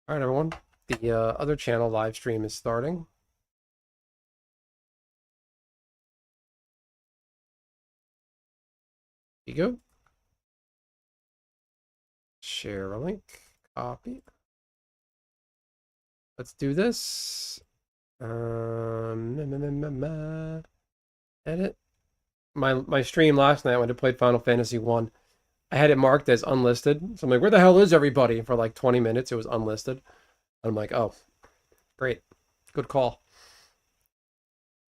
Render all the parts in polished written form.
All right, everyone. The other channel live stream is starting. Here you go. Share a link. Copy. Let's do this. Edit. My stream last night when I played Final Fantasy 1, I had it marked as unlisted. So I'm like, where the hell is everybody? For like 20 minutes, it was unlisted. I'm like, oh, great. Good call.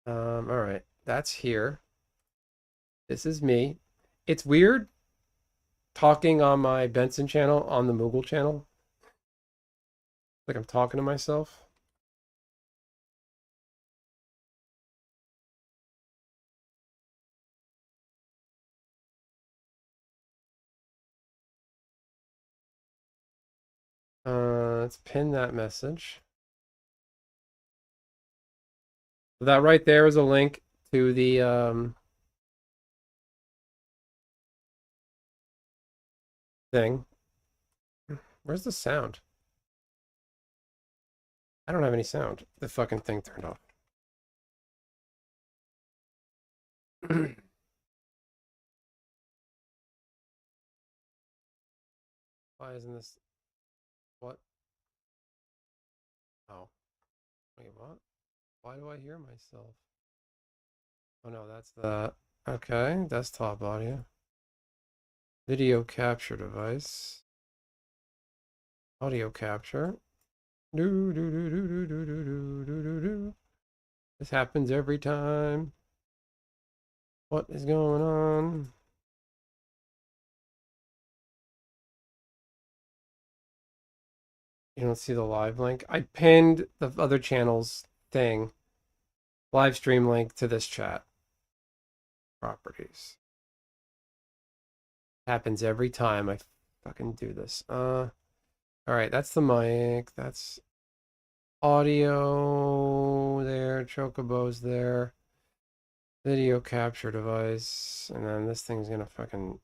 All right. That's here. This is me. It's weird talking on my Benson channel on the Moogle channel. Like I'm talking to myself. Let's pin that message. That right there is a link to the thing. Where's the sound? I don't have any sound. The fucking thing turned off. Why isn't this? What? Oh, wait, what? Why do I hear myself? Oh no, that's the okay. Desktop audio, video capture device, audio capture. Do do do do do do do do do do do. This happens every time. What is going on? You don't see the live link. I pinned the other channel's thing, live stream link to this chat. Properties. Happens every time I fucking do this. All right, that's the mic. That's audio there. Chocobo's there. Video capture device. And then this thing's gonna fucking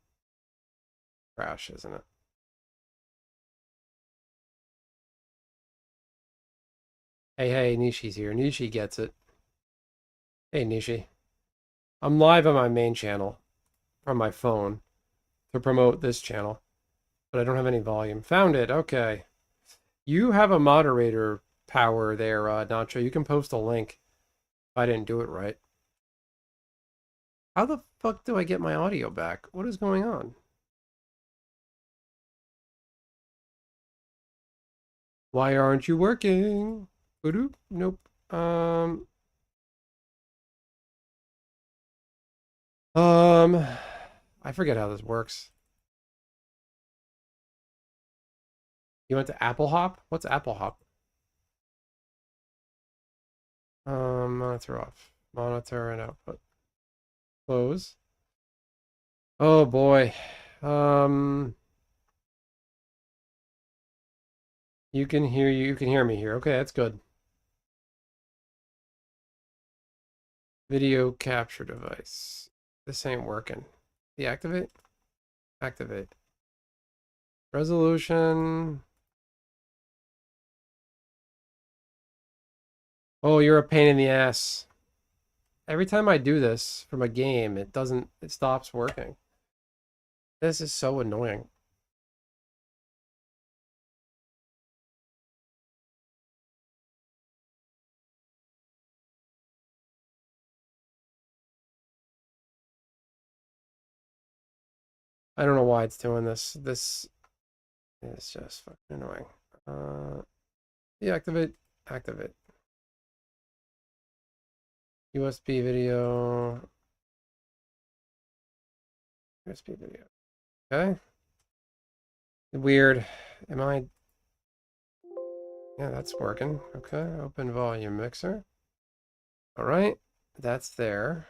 crash, isn't it? Hey, Nishi's here. Nishi gets it. Hey, Nishi. I'm live on my main channel from my phone to promote this channel, but I don't have any volume. Found it. Okay. You have a moderator power there, Nacho. You can post a link if I didn't do it right. How the fuck do I get my audio back? What is going on? Why aren't you working? Nope. I forget how this works. You went to Apple Hop? What's Apple Hop? Monitor off. Monitor and output. Close. Oh boy. Um, you can hear me here. Okay, that's good. Video capture device. This ain't working. Deactivate? Activate. Resolution. Oh, you're a pain in the ass. Every time I do this from a game, it stops working. This is so annoying. I don't know why it's doing this. This is just fucking annoying. Deactivate, activate. USB video. USB video. Okay. Weird. Am I? Yeah, that's working. Okay. Open volume mixer. All right. That's there.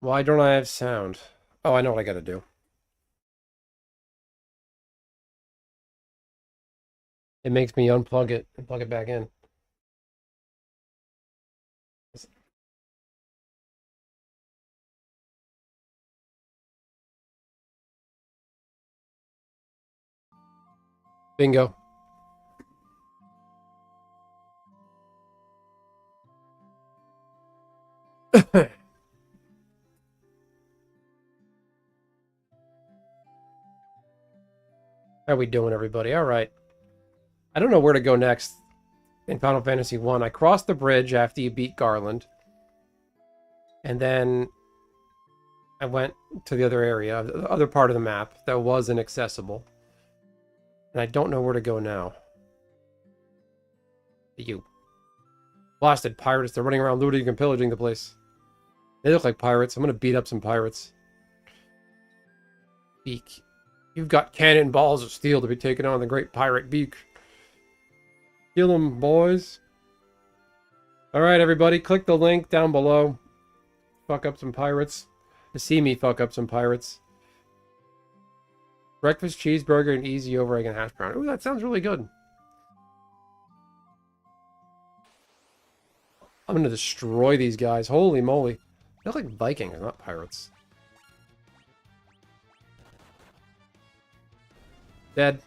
Why don't I have sound? Oh, I know what I gotta do. It makes me unplug it and plug it back in. Bingo. How we doing, everybody? All right. I don't know where to go next in Final Fantasy 1. I crossed the bridge after you beat Garland. And then I went to the other area, the other part of the map that was inaccessible. And I don't know where to go now. You. Blasted pirates. They're running around looting and pillaging the place. They look like pirates. I'm going to beat up some pirates. Beak. You've got cannonballs of steel to be taken on the great pirate Beak. Kill them, boys. Alright, everybody. Click the link down below. Fuck up some pirates. To see me fuck up some pirates. Breakfast cheeseburger and easy over egg and hash brown. Ooh, that sounds really good. I'm gonna destroy these guys. Holy moly. They look like Vikings, not pirates. Dead.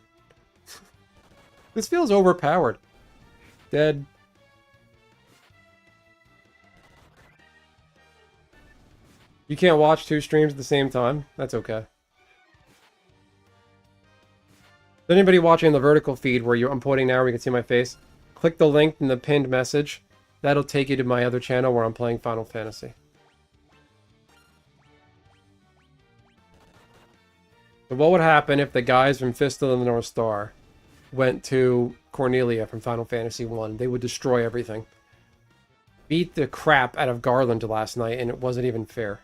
This feels overpowered. Dead. You can't watch two streams at the same time? That's okay. Is anybody watching the vertical feed where I'm pointing now where you can see my face? Click the link in the pinned message. That'll take you to my other channel where I'm playing Final Fantasy. So what would happen if the guys from Fist of the North Star went to Cornelia from Final Fantasy 1? They would destroy everything. Beat the crap out of Garland last night, and it wasn't even fair.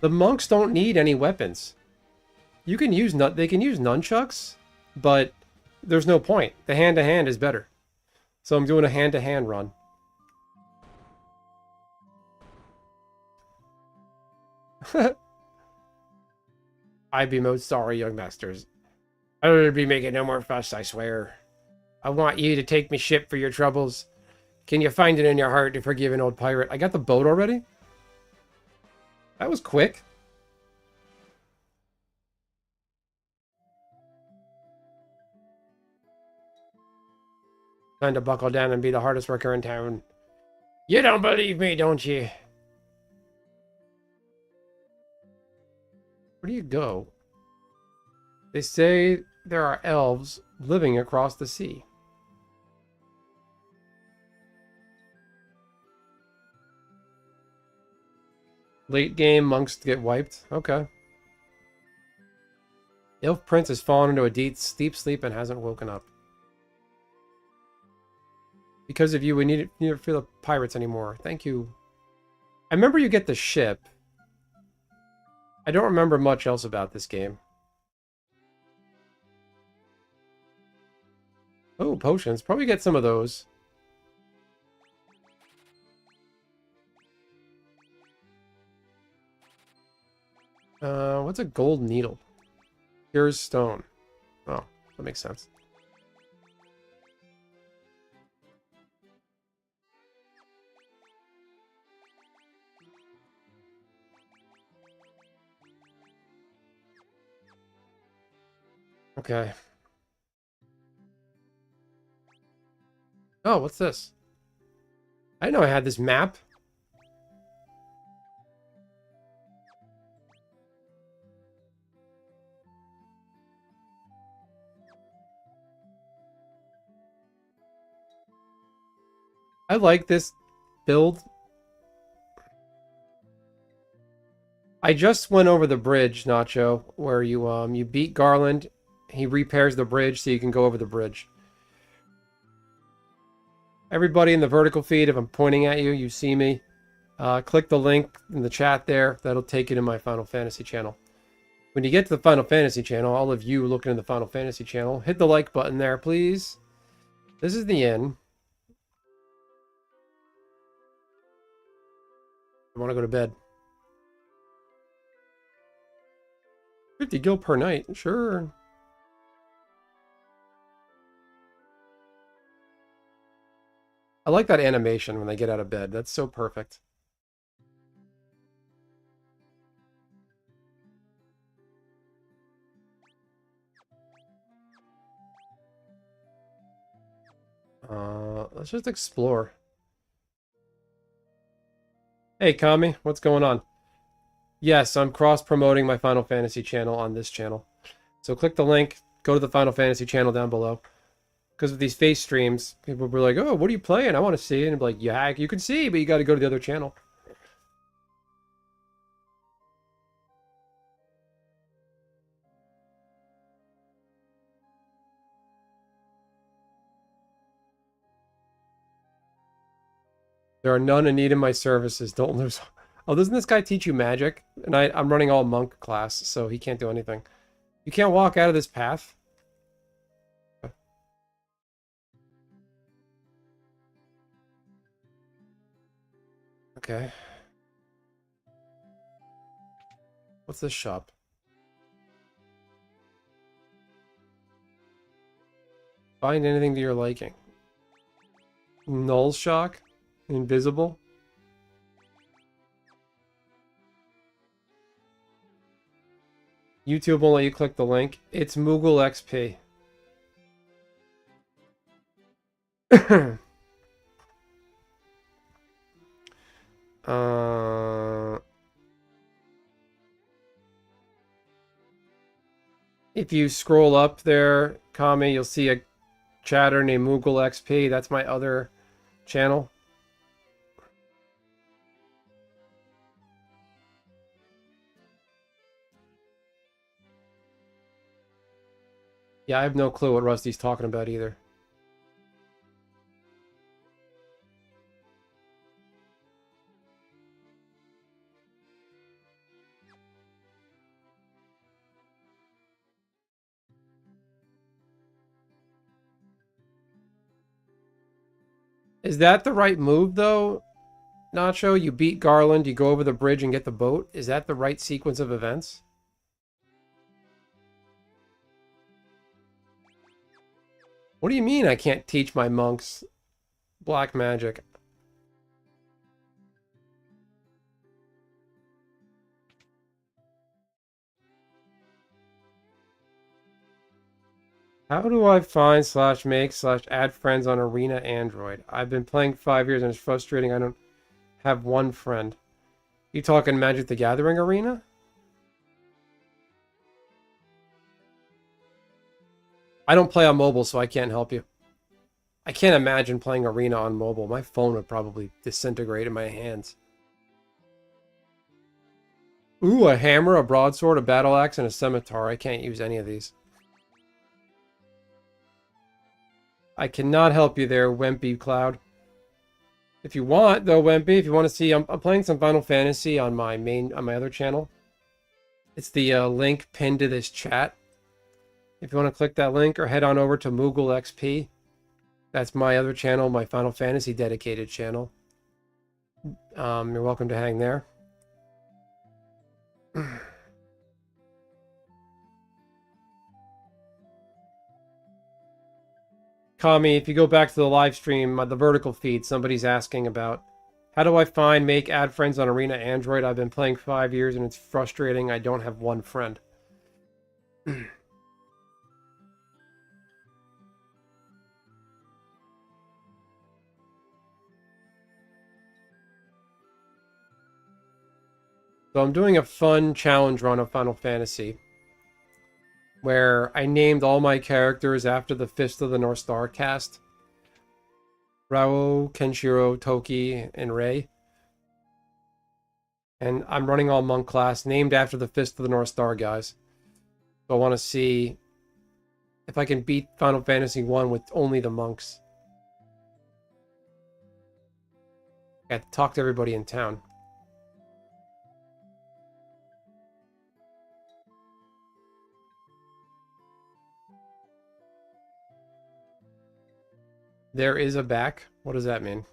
The monks don't need any weapons. You can use they can use nunchucks, but there's no point. The hand-to-hand is better. So I'm doing a hand-to-hand run. I'd be most sorry, young masters. I would be making no more fuss, I swear. I want you to take me ship for your troubles. Can you find it in your heart to forgive an old pirate? I got the boat already? That was quick. Time to buckle down and be the hardest worker in town. You don't believe me, don't you? Where do you go? They say there are elves living across the sea. Late game, monks get wiped. Okay. Elf Prince has fallen into a deep sleep and hasn't woken up. Because of you, we need to feel the pirates anymore. Thank you. I remember you get the ship. I don't remember much else about this game. Oh, potions. Probably get some of those. What's a gold needle? Here's stone. Oh, that makes sense. Okay. Oh, what's this? I didn't know I had this map. I like this build. I just went over the bridge, Nacho, where you beat Garland. He repairs the bridge so you can go over the bridge. Everybody in the vertical feed, if I'm pointing at you, you see me. Click the link in the chat there. That'll take you to my Final Fantasy channel. When you get to the Final Fantasy channel, all of you looking at the Final Fantasy channel, hit the like button there, please. This is the end. I want to go to bed. 50 gil per night, sure. I like that animation when they get out of bed. That's so perfect. Let's just explore. Hey, Kami, what's going on? Yes, I'm cross-promoting my Final Fantasy channel on this channel. So click the link, go to the Final Fantasy channel down below. Because with these face streams, people will be like, oh, what are you playing? I want to see it. And I'll be like, yeah, you can see, but you got to go to the other channel. There are none in need of my services. Don't lose. Oh, doesn't this guy teach you magic? And I'm running all monk class, so he can't do anything. You can't walk out of this path. Okay. What's this shop? Find anything to your liking. Null shock? Invisible? YouTube will let you click the link. It's Moogle XP. If you scroll up there, Kami, you'll see a chatter named Moogle XP. That's my other channel. Yeah, I have no clue what Rusty's talking about either. Is that the right move, though, Nacho? You beat Garland, you go over the bridge and get the boat? Is that the right sequence of events? What do you mean I can't teach my monks black magic? How do I find / make / add friends on Arena Android? I've been playing 5 years and it's frustrating. I don't have one friend. You talking Magic the Gathering Arena? I don't play on mobile, so I can't help you. I can't imagine playing Arena on mobile. My phone would probably disintegrate in my hands. Ooh, a hammer, a broadsword, a battle axe, and a scimitar. I can't use any of these. I cannot help you there, Wimpy Cloud. If you want, though, Wimpy, if you want to see, I'm playing some Final Fantasy on my other channel. It's the link pinned to this chat. If you want to click that link or head on over to Moogle XP. That's my other channel, my Final Fantasy dedicated channel. You're welcome to hang there. Kami, if you go back to the live stream, the vertical feed, somebody's asking about how do I find, make, add friends on Arena Android? I've been playing 5 years and it's frustrating. I don't have one friend. So I'm doing a fun challenge run of Final Fantasy where I named all my characters after the Fist of the North Star cast. Rao, Kenshiro, Toki, and Rei. And I'm running all monk class named after the Fist of the North Star guys. So I want to see if I can beat Final Fantasy 1 with only the monks. I have to talk to everybody in town. There is a back. What does that mean?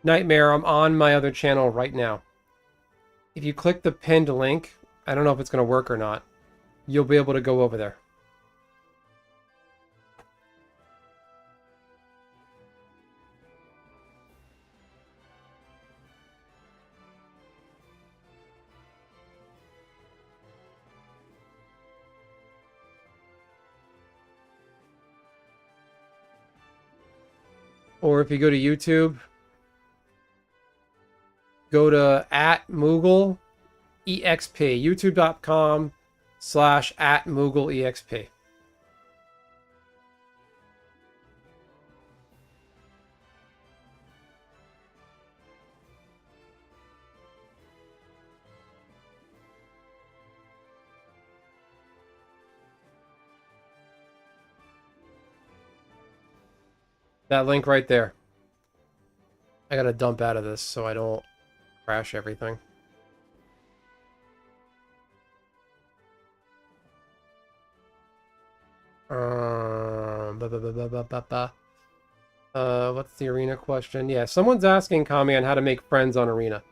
Nightmare, I'm on my other channel right now. If you click the pinned link, I don't know if it's going to work or not, you'll be able to go over there. Or if you go to YouTube, go to @MoogleEXP, youtube.com/@MoogleEXP. That link right there. I gotta dump out of this so I don't crash everything. What's the arena question? Yeah, someone's asking Kami on how to make friends on arena.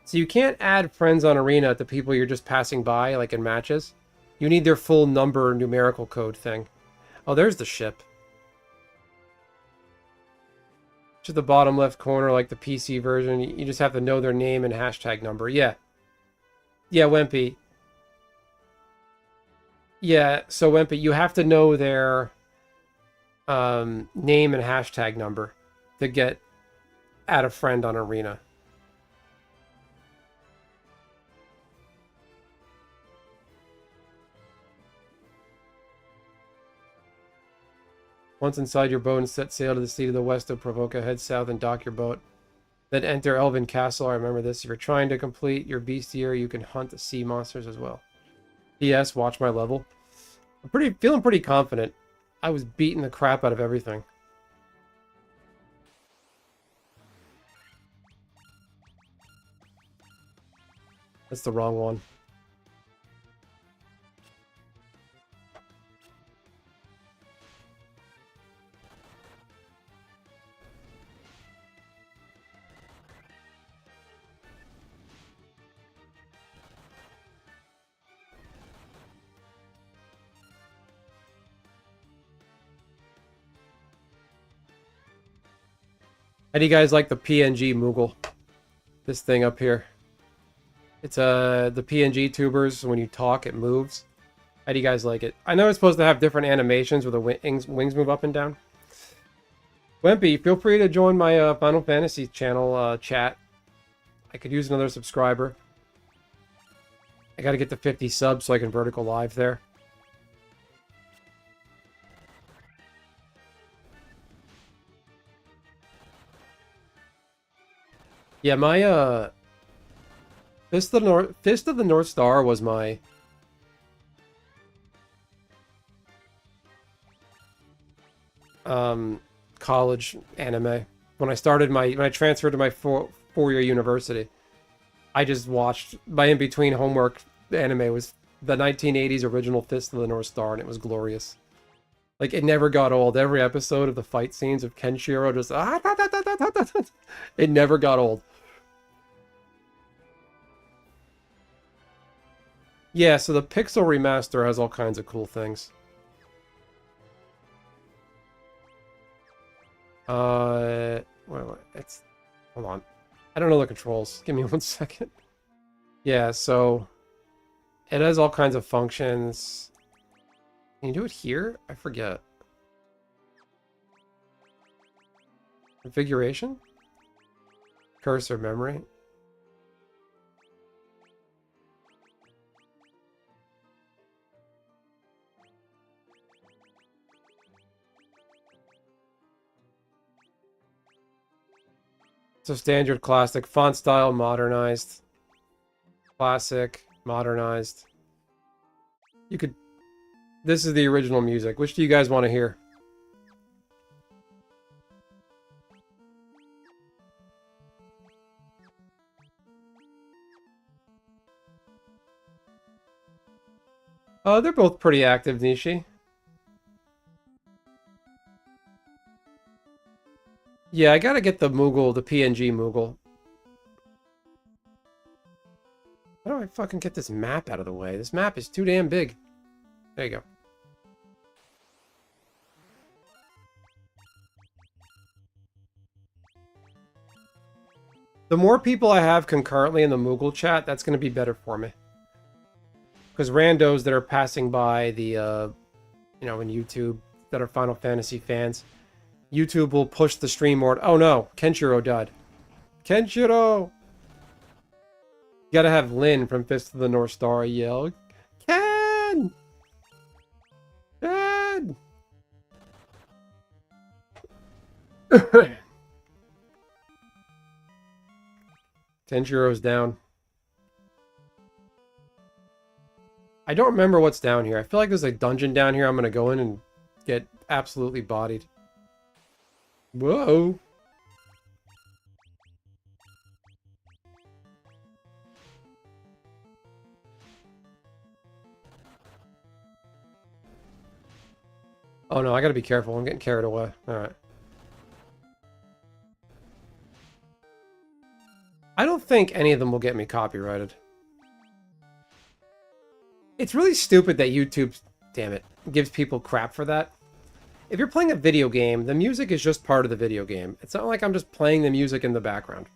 So you can't add friends on arena to people you're just passing by, like in matches. You need their full number numerical code thing. Oh, there's the ship. To the bottom left corner, like the PC version. You just have to know their name and hashtag number. Yeah. Yeah, Wimpy. Yeah, so Wimpy, you have to know their name and hashtag number to get add a friend on arena. Once inside your boat and set sail to the sea to the west of Provoca, head south and dock your boat. Then enter Elven Castle. I remember this. If you're trying to complete your bestiary, you can hunt the sea monsters as well. P.S. Watch my level. I'm feeling pretty confident. I was beating the crap out of everything. That's the wrong one. How do you guys like the PNG Moogle? This thing up here. It's the PNG tubers, when you talk, it moves. How do you guys like it? I know it's supposed to have different animations where the wings move up and down. Wimpy, feel free to join my Final Fantasy channel chat. I could use another subscriber. I gotta get to 50 subs so I can vertical live there. Yeah, my Fist of the North Star was my college anime. When I transferred to my four-year university, I just watched my in-between homework anime was the 1980s original Fist of the North Star, and it was glorious. Like, it never got old. Every episode of the fight scenes of Kenshiro just it never got old. Yeah, so the Pixel Remaster has all kinds of cool things. Wait, it's... Hold on. I don't know the controls. Give me 1 second. Yeah, so... It has all kinds of functions. Can you do it here? I forget. Configuration? Cursor memory? So standard, classic, font style, modernized. Classic, modernized. You could... This is the original music. Which do you guys want to hear? Oh, they're both pretty active, Nishi. Yeah, I gotta get the Moogle, the PNG Moogle. How do I fucking get this map out of the way? This map is too damn big. There you go. The more people I have concurrently in the Moogle chat, that's going to be better for me. Because randos that are passing by the, you know, in YouTube that are Final Fantasy fans, YouTube will push the stream more. Oh no, Kenshiro died. Kenshiro! You gotta have Lynn from Fist of the North Star yell, Ken! Ken! Kenshiro's down. I don't remember what's down here. I feel like there's a dungeon down here I'm gonna go in and get absolutely bodied. Whoa! Oh no, I gotta be careful. I'm getting carried away. Alright. I don't think any of them will get me copyrighted. It's really stupid that YouTube, damn it, gives people crap for that. If you're playing a video game, the music is just part of the video game. It's not like I'm just playing the music in the background.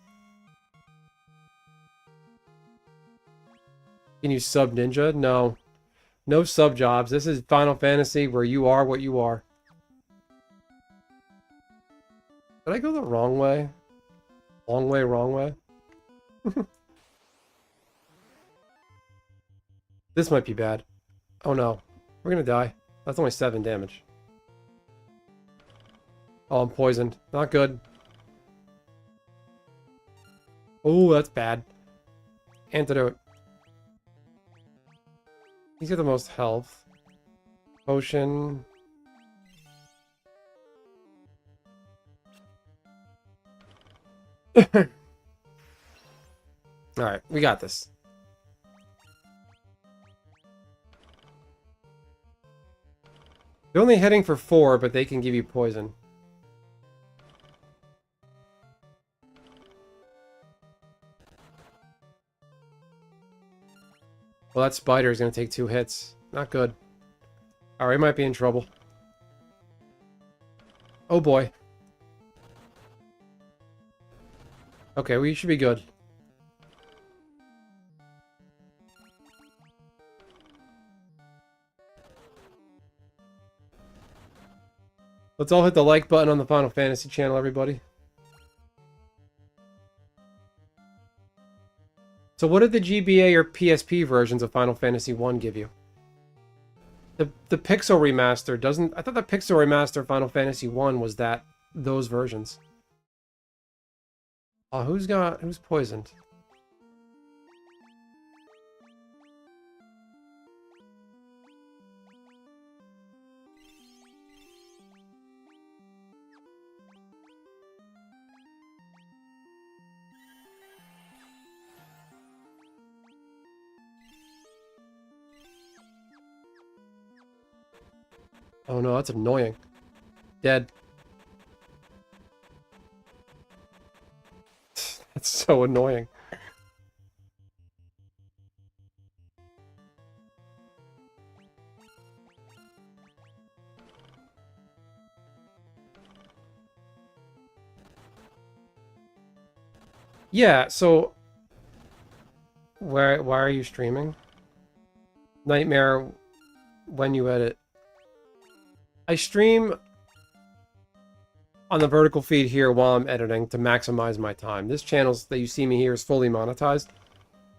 Can you sub Ninja? No. No sub jobs. This is Final Fantasy where you are what you are. Did I go the wrong way? Long way, wrong way? This might be bad. Oh no. We're gonna die. That's only 7 damage. Oh, I'm poisoned. Not good. Oh, that's bad. Antidote. He's got the most health. Potion. Alright, we got this. They're only heading for 4, but they can give you poison. Well, that spider is going to take 2 hits. Not good. Alright, might be in trouble. Oh boy. Okay, we should be good. Let's all hit the like button on the Final Fantasy channel, everybody. So what did the GBA or PSP versions of Final Fantasy 1 give you? The Pixel remaster doesn't... I thought the Pixel remaster of Final Fantasy 1 was those versions. Oh, who's poisoned? Oh no, that's annoying. Dead. That's so annoying. Yeah, so why are you streaming? Nightmare when you edit. I stream on the vertical feed here while I'm editing to maximize my time. This channel that you see me here is fully monetized.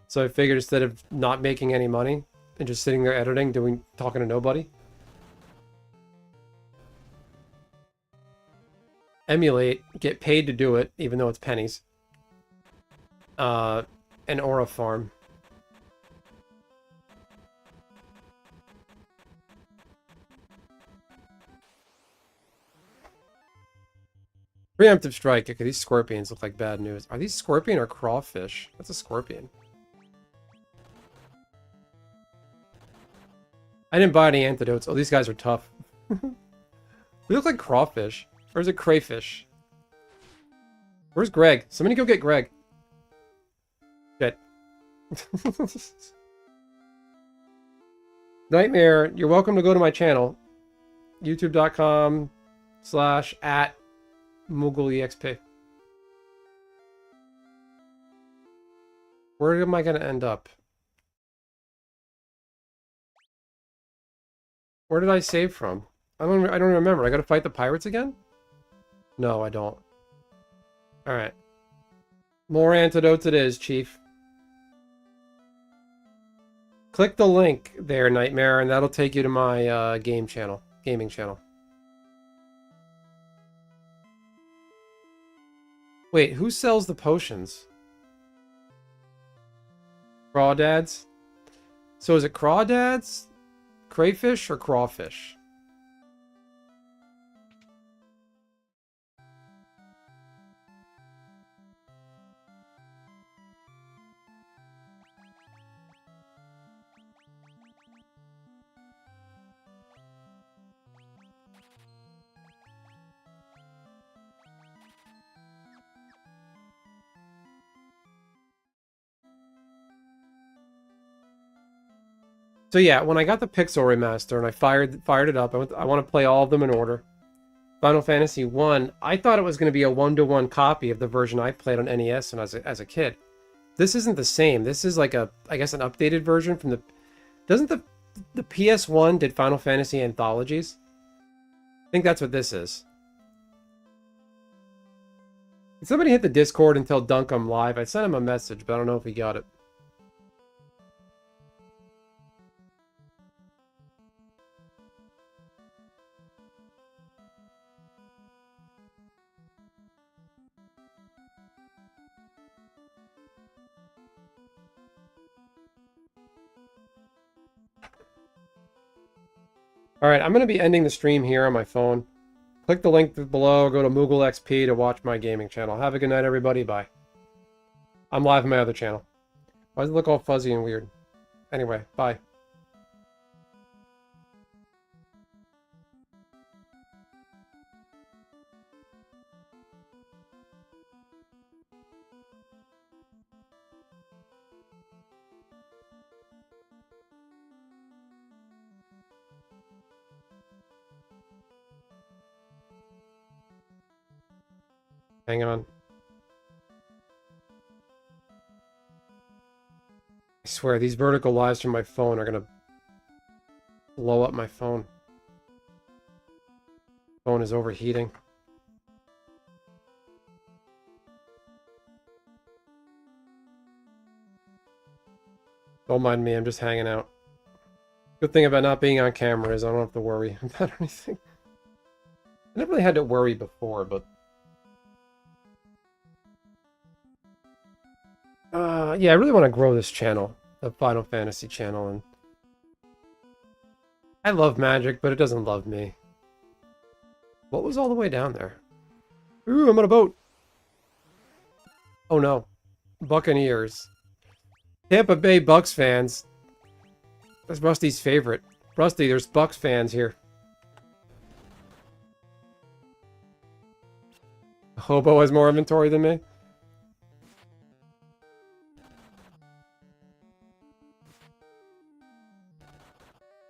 So I figured instead of not making any money and just sitting there editing, talking to nobody. Emulate, get paid to do it, even though it's pennies. An aura farm. Preemptive strike. Okay, these scorpions look like bad news. Are these scorpion or crawfish? That's a scorpion. I didn't buy any antidotes. Oh, these guys are tough. They look like crawfish. Or is it crayfish? Where's Greg? Somebody go get Greg. Shit. Nightmare, you're welcome to go to my channel. youtube.com/@MoogleEXP. Where am I going to end up? Where did I save from? I don't remember. I got to fight the pirates again? No, I don't. Alright. More antidotes it is, Chief. Click the link there, Nightmare, and that'll take you to my gaming channel. Wait, who sells the potions? Crawdads? So is it crawdads, crayfish, or crawfish? So yeah, when I got the Pixel remaster and I fired it up, I want to play all of them in order. Final Fantasy 1, I thought it was going to be a 1-to-1 copy of the version I played on NES and as a kid. This isn't the same. This is like I guess an updated version from the... Doesn't the PS1 did Final Fantasy anthologies? I think that's what this is. Can somebody hit the Discord and tell Dunk I'm live? I sent him a message, but I don't know if he got it. Alright, I'm going to be ending the stream here on my phone. Click the link below, go to Moogle XP to watch my gaming channel. Have a good night, everybody. Bye. I'm live on my other channel. Why does it look all fuzzy and weird? Anyway, bye. Hang on. I swear, these vertical lives from my phone are gonna blow up my phone. Phone is overheating. Don't mind me, I'm just hanging out. Good thing about not being on camera is I don't have to worry about anything. I never really had to worry before, but... yeah, I really want to grow this channel, the Final Fantasy channel, and I love Magic, but it doesn't love me. What was all the way down there? Ooh, I'm on a boat! Oh no. Buccaneers. Tampa Bay Bucks fans. That's Rusty's favorite. Rusty, there's Bucks fans here. Hobo has more inventory than me?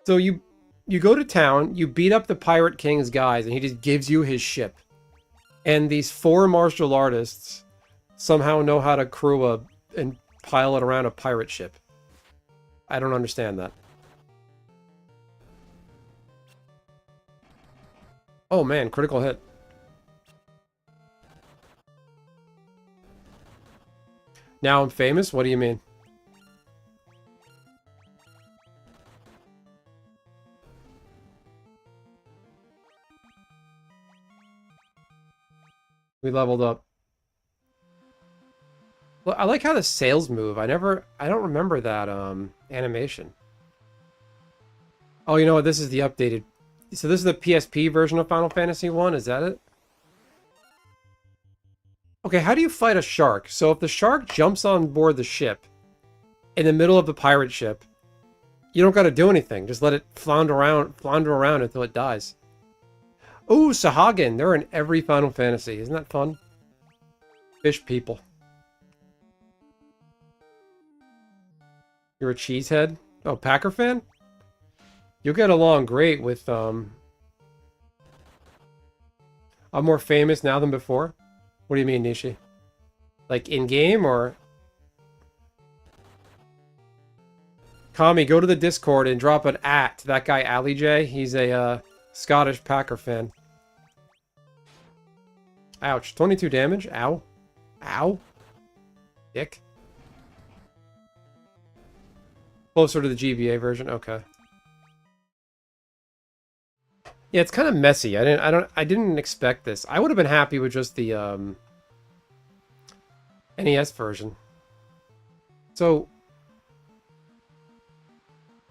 So you go to town, you beat up the Pirate King's guys, and he just gives you his ship. And these 4 martial artists somehow know how to crew and pilot around a pirate ship. I don't understand that. Oh man, critical hit. Now I'm famous? What do you mean? We leveled up. Well, I like how the sails move. I don't remember that animation. Oh, you know what? This is the updated. So this is the PSP version of Final Fantasy 1, is that it? Okay, how do you fight a shark? So if the shark jumps on board the ship in the middle of the pirate ship, you don't got to do anything. Just let it flounder around until it dies. Ooh, Sahagin. They're in every Final Fantasy. Isn't that fun? Fish people. You're a cheesehead? Oh, Packer fan? You'll get along great with, I'm more famous now than before? What do you mean, Nishi? Like, in-game, or...? Kami, go to the Discord and drop an @ to that guy, Ali J. He's a, Scottish Packer fan. Ouch. 22 damage? Ow. Ow. Dick. Closer to the GBA version? Okay. Yeah, it's kind of messy. I didn't expect this. I would have been happy with just the NES version. So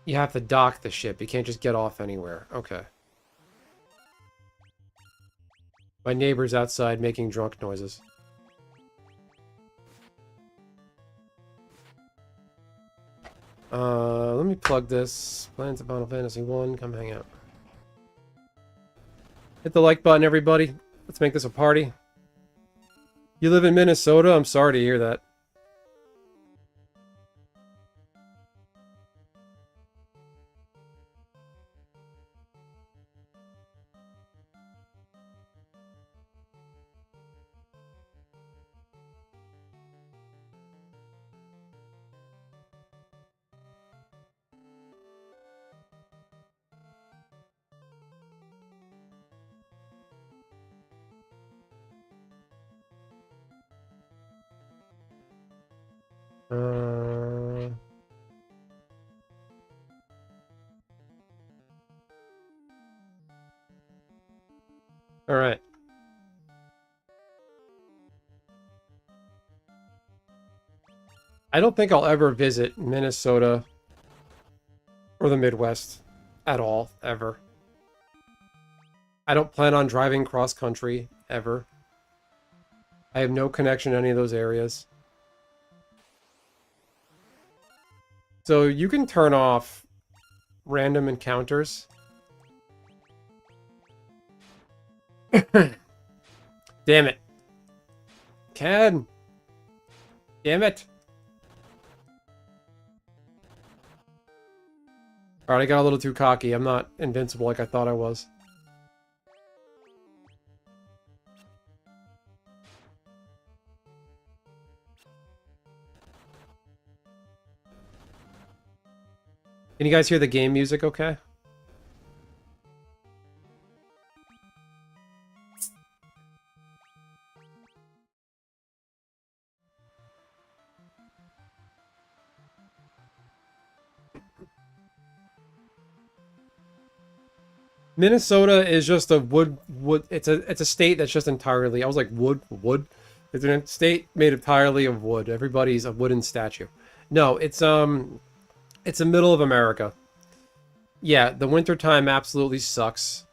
you have to dock the ship. You can't just get off anywhere. Okay. My neighbor's outside making drunk noises. Let me plug this. Plans of Final Fantasy 1. Come hang out. Hit the like button, everybody. Let's make this a party. You live in Minnesota? I'm sorry to hear that. All right. I don't think I'll ever visit Minnesota or the Midwest at all, ever. I don't plan on driving cross country, ever. I have no connection to any of those areas. So you can turn off random encounters. Damn it. Can. Damn it. Alright, I got a little too cocky. I'm not invincible like I thought I was. Can you guys hear the game music okay? Minnesota is just a wood. It's a state that's just entirely. I was like wood. It's a state made entirely of wood. Everybody's a wooden statue. No, it's the middle of America. Yeah, the wintertime absolutely sucks.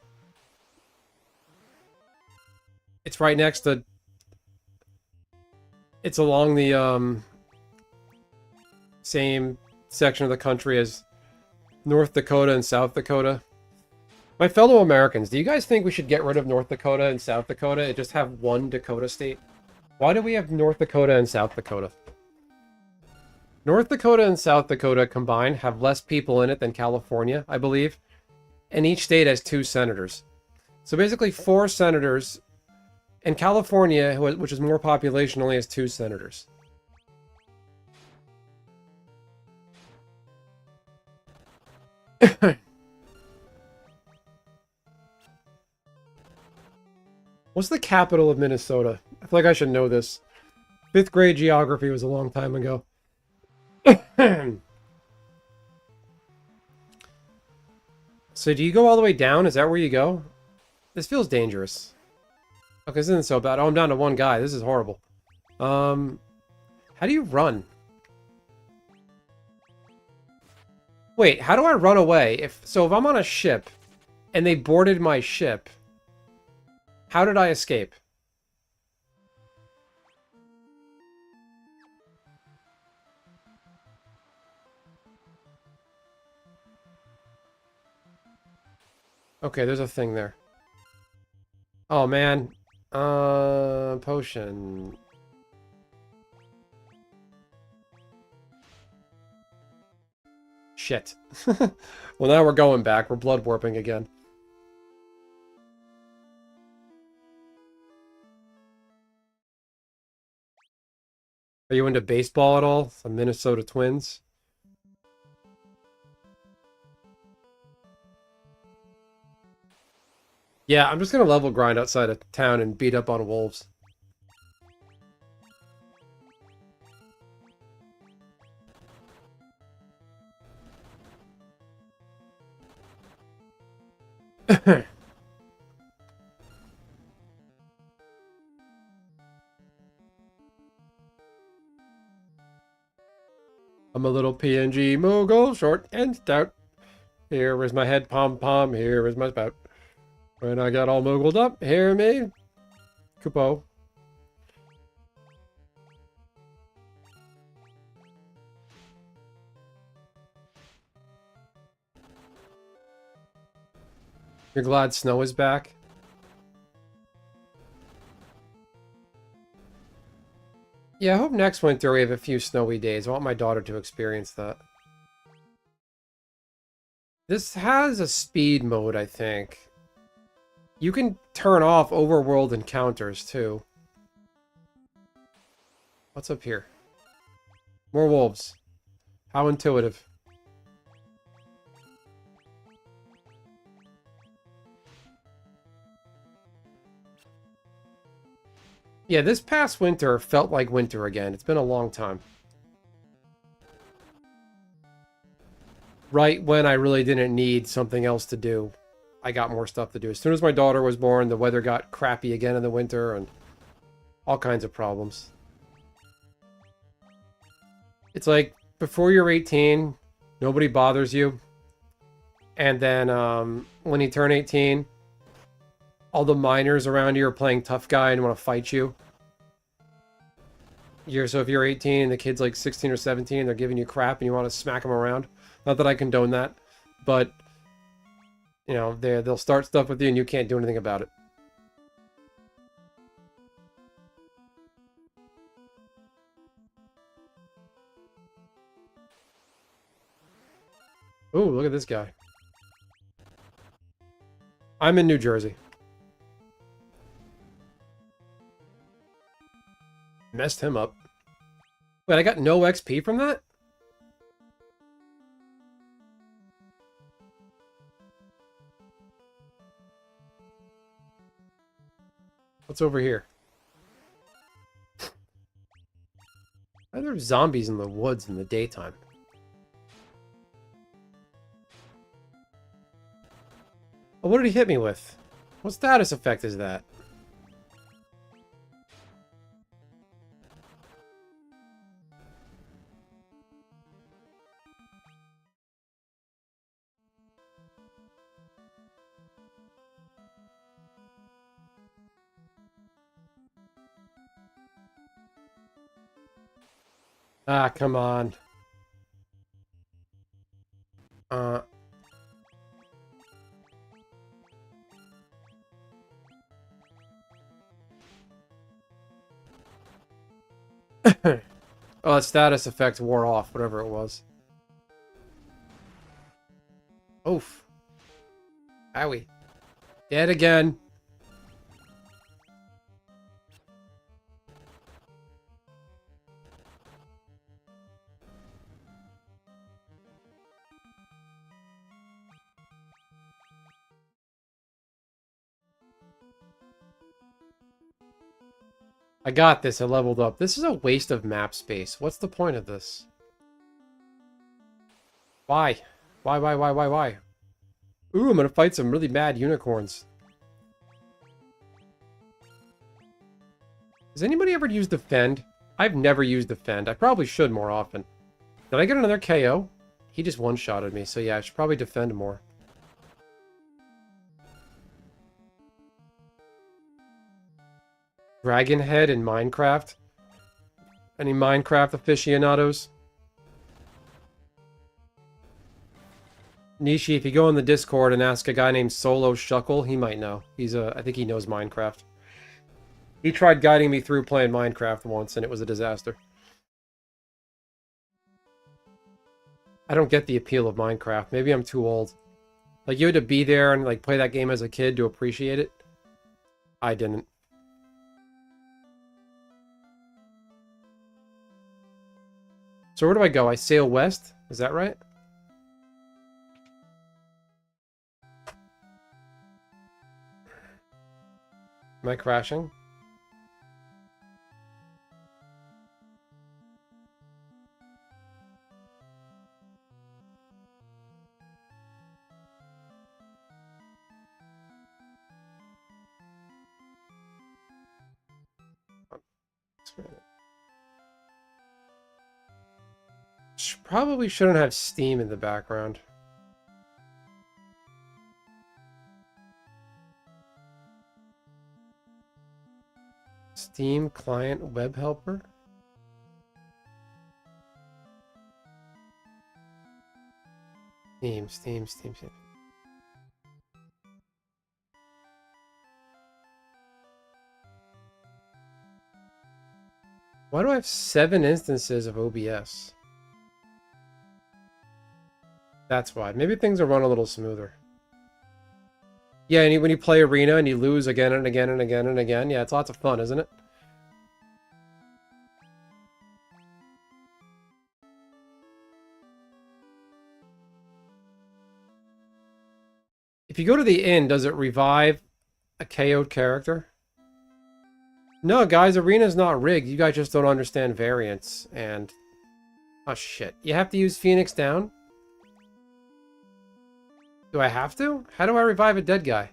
It's right next to. It's along the same section of the country as North Dakota and South Dakota. My fellow Americans, do you guys think we should get rid of North Dakota and South Dakota and just have one Dakota state? Why do we have North Dakota and South Dakota? North Dakota and South Dakota combined have less people in it than California, I believe. And each state has 2 senators. So basically 4 senators. And California, which is more population, only has 2 senators. What's the capital of Minnesota? I feel like I should know this. 5th grade geography was a long time ago. So do you go all the way down? Is that where you go? This feels dangerous. Okay, this isn't so bad. Oh, I'm down to 1 guy. This is horrible. How do you run? Wait, how do I run away? If I'm on a ship and they boarded my ship, how did I escape? Okay, there's a thing there. Oh, man. Potion. Shit. Well, now we're going back. We're blood warping again. Are you into baseball at all? The Minnesota Twins? Yeah, I'm just gonna level grind outside of town and beat up on wolves. I'm a little PNG mogul, short and stout. Here is my head pom-pom, here is my spout. When I got all moguled up, hear me, Kupo. You're glad snow is back? Yeah, I hope next winter we have a few snowy days. I want my daughter to experience that. This has a speed mode, I think. You can turn off overworld encounters, too. What's up here? More wolves. How intuitive. Yeah, this past winter felt like winter again. It's been a long time. Right when I really didn't need something else to do, I got more stuff to do. As soon as my daughter was born, the weather got crappy again in the winter and all kinds of problems. It's like, before you're 18, nobody bothers you. And then when you turn 18, all the minors around you are playing tough guy and want to fight you. So if you're 18 and the kid's like 16 or 17, they're giving you crap and you want to smack them around. Not that I condone that, but you know, they'll start stuff with you and you can't do anything about it. Ooh, look at this guy. I'm in New Jersey. Messed him up. Wait, I got no XP from that? What's over here? Why are there zombies in the woods in the daytime? Oh, what did he hit me with? What status effect is that? Ah, come on. Uh... oh, that status effect wore off, whatever it was. Oof. Owie. Dead again. I got this, I leveled up. This is a waste of map space. What's the point of this? Why? Why? Ooh, I'm gonna fight some really mad unicorns. Has anybody ever used Defend? I've never used Defend. I probably should more often. Did I get another KO? He just one-shotted me, so yeah, I should probably defend more. Dragon Head in Minecraft? Any Minecraft aficionados? Nishi, if you go in the Discord and ask a guy named Solo Shuckle, he might know. I think he knows Minecraft. He tried guiding me through playing Minecraft once, and it was a disaster. I don't get the appeal of Minecraft. Maybe I'm too old. Like, you had to be there and, like, play that game as a kid to appreciate it. I didn't. So where do I go? I sail west? Is that right? Am I crashing? Probably shouldn't have Steam in the background. Steam client web helper. Steam. Why do I have 7 instances of OBS? That's why. Maybe things will run a little smoother. Yeah, and when you play Arena and you lose again and again and again and again, yeah, it's lots of fun, isn't it? If you go to the inn, does it revive a KO'd character? No, guys, Arena's not rigged. You guys just don't understand variants and... Oh, shit. You have to use Phoenix Down? Do I have to? How do I revive a dead guy?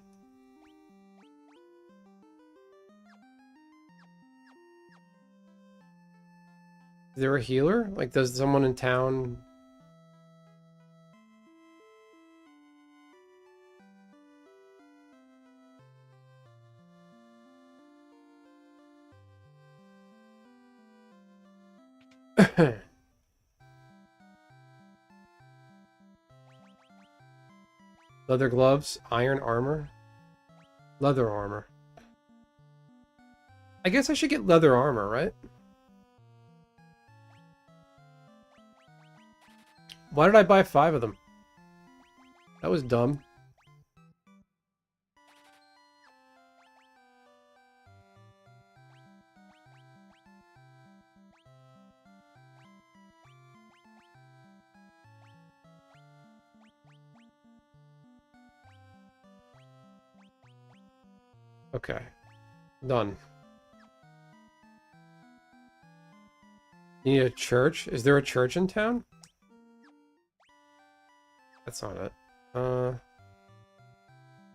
Is there a healer? Like, does someone in town... Leather gloves, iron armor, leather armor. I guess I should get leather armor, right? Why did I buy 5 of them? That was dumb. Okay. Done. You need a church? Is there a church in town? That's not it.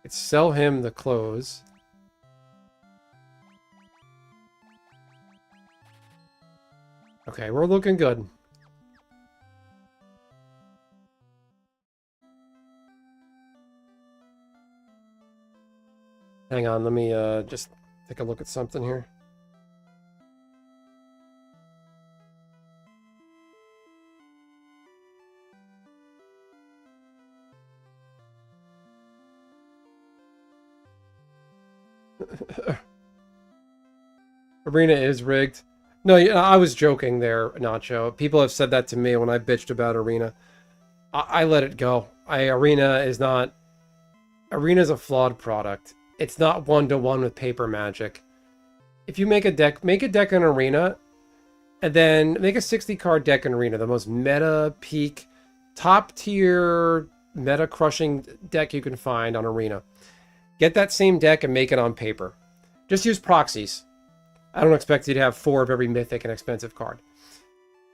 It's sell him the clothes. Okay, we're looking good. Hang on, let me just take a look at something here. Arena is rigged. No, I was joking there, Nacho. People have said that to me when I bitched about Arena. I let it go. Arena's a flawed product. It's not one-to-one with paper magic. If you make a deck in Arena, and then make a 60-card deck in Arena, the most meta, peak, top-tier, meta-crushing deck you can find on Arena. Get that same deck and make it on paper. Just use proxies. I don't expect you to have 4 of every mythic and expensive card.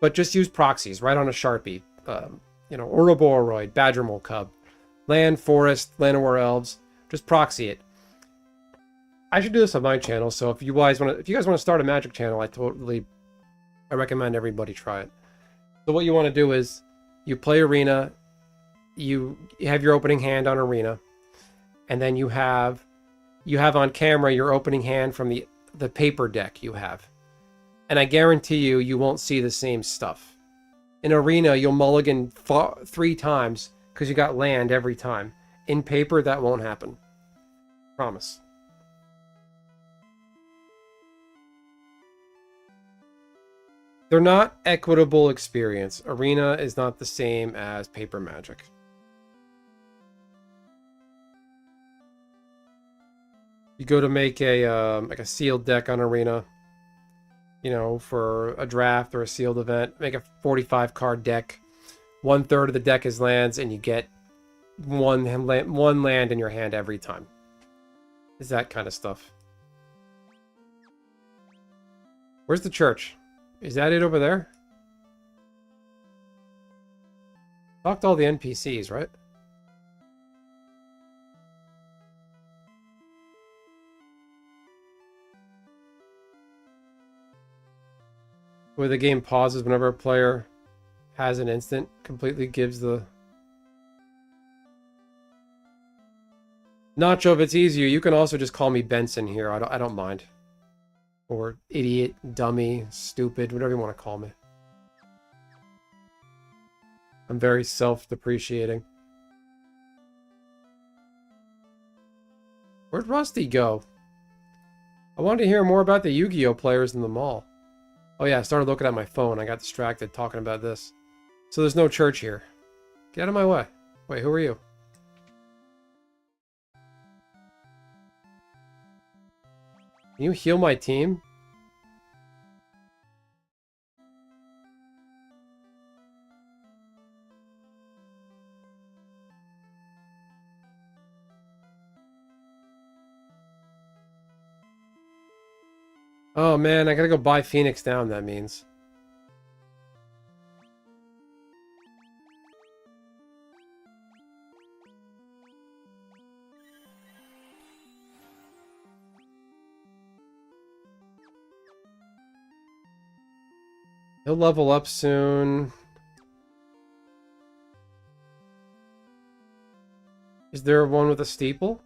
But just use proxies, right on a Sharpie. Ourobororoid, Badgermole Cub, Land, Forest, Llanowar Elves. Just proxy it. I should do this on my channel, so if you guys want to start a Magic channel, I recommend everybody try it. So what you want to do is, you play Arena, you have your opening hand on Arena, and then you have on camera your opening hand from the paper deck you have. And I guarantee you won't see the same stuff. In Arena, you'll mulligan 3 times because you got land every time. In paper, that won't happen. Promise. They're not equitable experience. Arena is not the same as paper Magic. You go to make like a sealed deck on Arena, for a draft or a sealed event. Make a 45-card deck. 1/3 of the deck is lands, and you get one land in your hand every time. It's that kind of stuff. Where's the church? Is that it over there? Talk to all the NPCs, right? Where the game pauses whenever a player has an instant, completely gives the... Nacho, if it's easier, you can also just call me Benson here. I don't mind. Or idiot, dummy, stupid, whatever you want to call me. I'm very self-depreciating. Where'd Rusty go? I wanted to hear more about the Yu-Gi-Oh players in the mall. Oh yeah, I started looking at my phone. I got distracted talking about this. So there's no church here. Get out of my way. Wait, who are you? Can you heal my team? Oh man, I gotta go buy Phoenix Down, that means. He'll level up soon. Is there one with a steeple?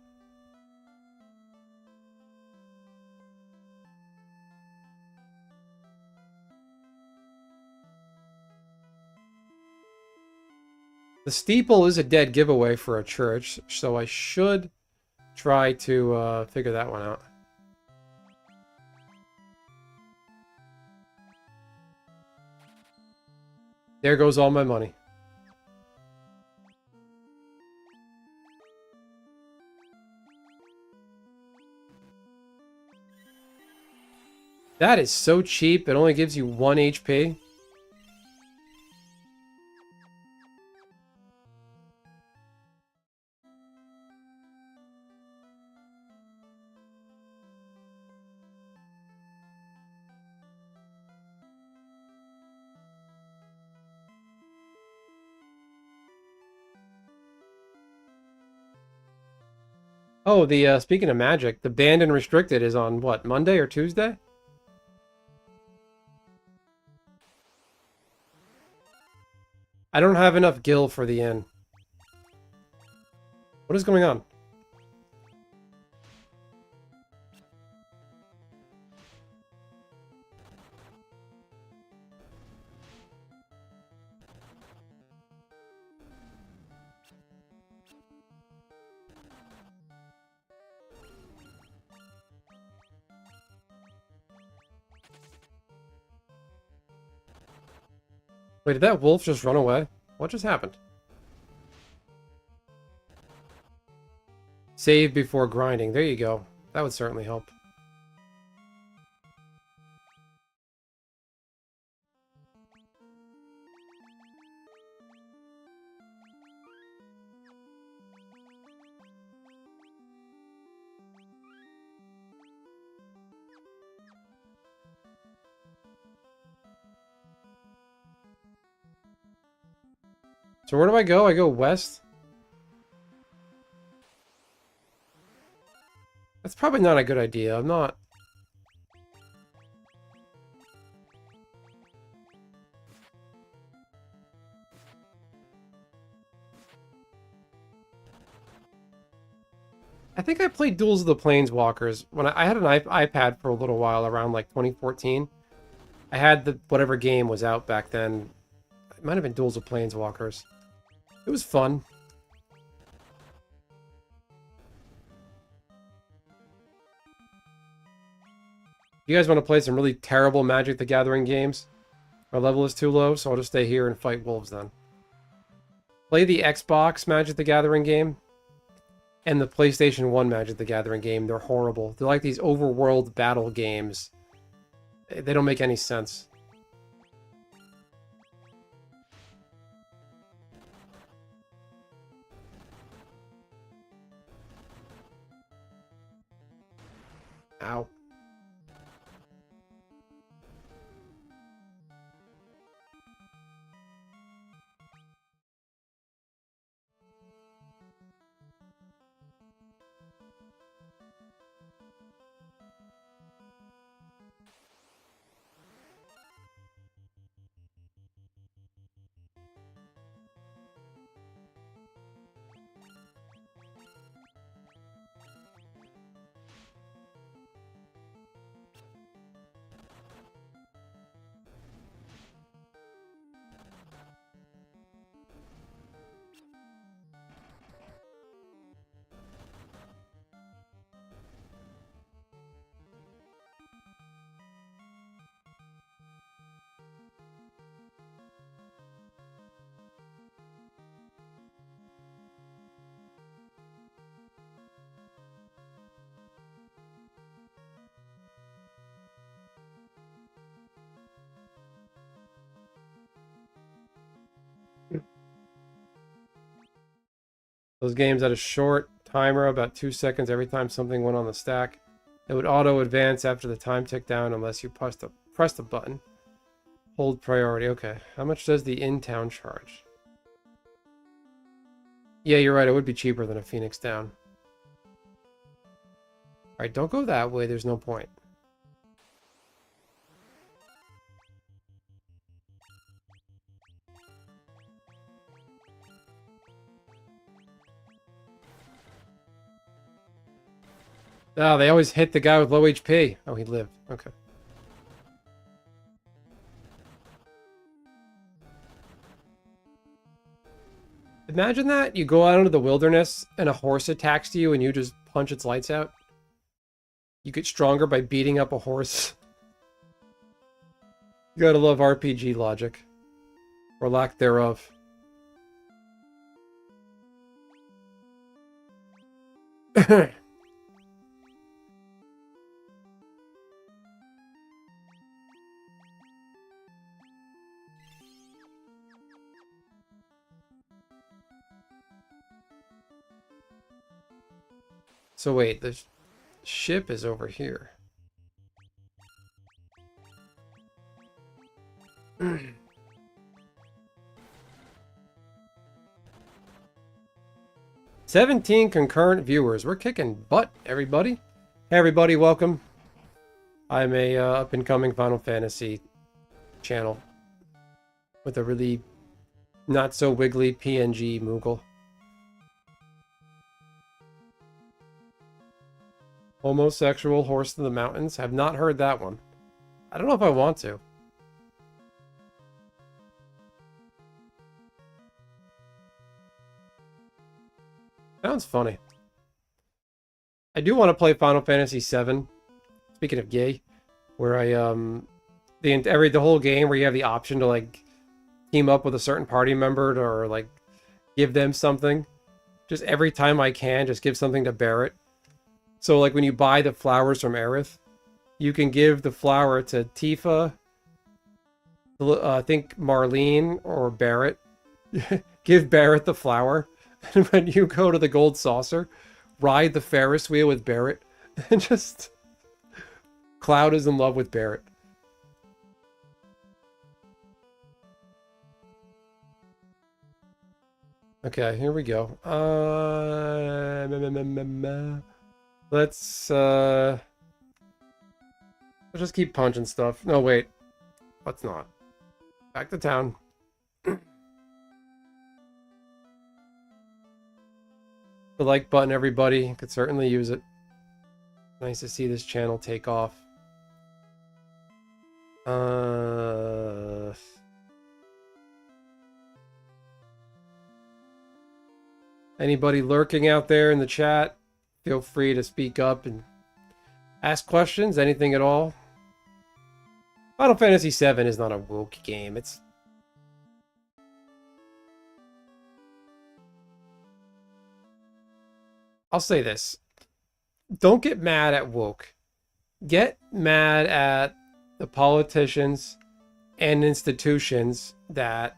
The steeple is a dead giveaway for a church, so I should try to figure that one out. There goes all my money. That is so cheap. It only gives you 1 HP. Oh, the speaking of Magic, the Banned and Restricted is on what, Monday or Tuesday? I don't have enough gil for the inn. What is going on? Wait, did that wolf just run away? What just happened? Save before grinding. There you go. That would certainly help. So where do I go? I go west? That's probably not a good idea. I'm not... I think I played Duels of the Planeswalkers when I had an iPad for a little while around like 2014. I had the whatever game was out back then. It might have been Duels of Planeswalkers. It was fun. You guys want to play some really terrible Magic the Gathering games? My level is too low, so I'll just stay here and fight wolves then. Play the Xbox Magic the Gathering game and the PlayStation 1 Magic the Gathering game. They're horrible. They're like these overworld battle games. They don't make any sense. Ow. Those games had a short timer, about 2 seconds every time something went on the stack. It would auto advance after the time ticked down unless you press the button. Hold priority. Okay. How much does the in-town charge? Yeah, you're right. It would be cheaper than a Phoenix Down. Alright, don't go that way. There's no point. Oh, they always hit the guy with low HP. Oh, he lived. Okay. Imagine that. You go out into the wilderness and a horse attacks you and you just punch its lights out. You get stronger by beating up a horse. You gotta love RPG logic. Or lack thereof. So wait, the ship is over here. 17 concurrent viewers. We're kicking butt, everybody. Hey, everybody, welcome. I'm a up-and-coming Final Fantasy channel with a really not-so-wiggly PNG Moogle. Homosexual Horse in the Mountains. Have not heard that one. I don't know if I want to. Sounds funny. I do want to play Final Fantasy VII. Speaking of gay, where I the whole game where you have the option to like team up with a certain party member to, or like give them something. Just every time I can, just give something to Barrett. So like when you buy the flowers from Aerith, you can give the flower to Tifa, I think Marlene or Barrett. Give Barrett the flower. And when you go to the gold saucer, ride the Ferris wheel with Barrett. And just... Cloud is in love with Barrett. Okay, here we go. Let's just keep punching stuff. No, wait. Let's not. Back to town. The like button, everybody. Could certainly use it. Nice to see this channel take off. Anybody lurking out there in the chat, feel free to speak up and ask questions, anything at all. Final Fantasy VII is not a woke game. I'll say this. Don't get mad at woke. Get mad at the politicians and institutions that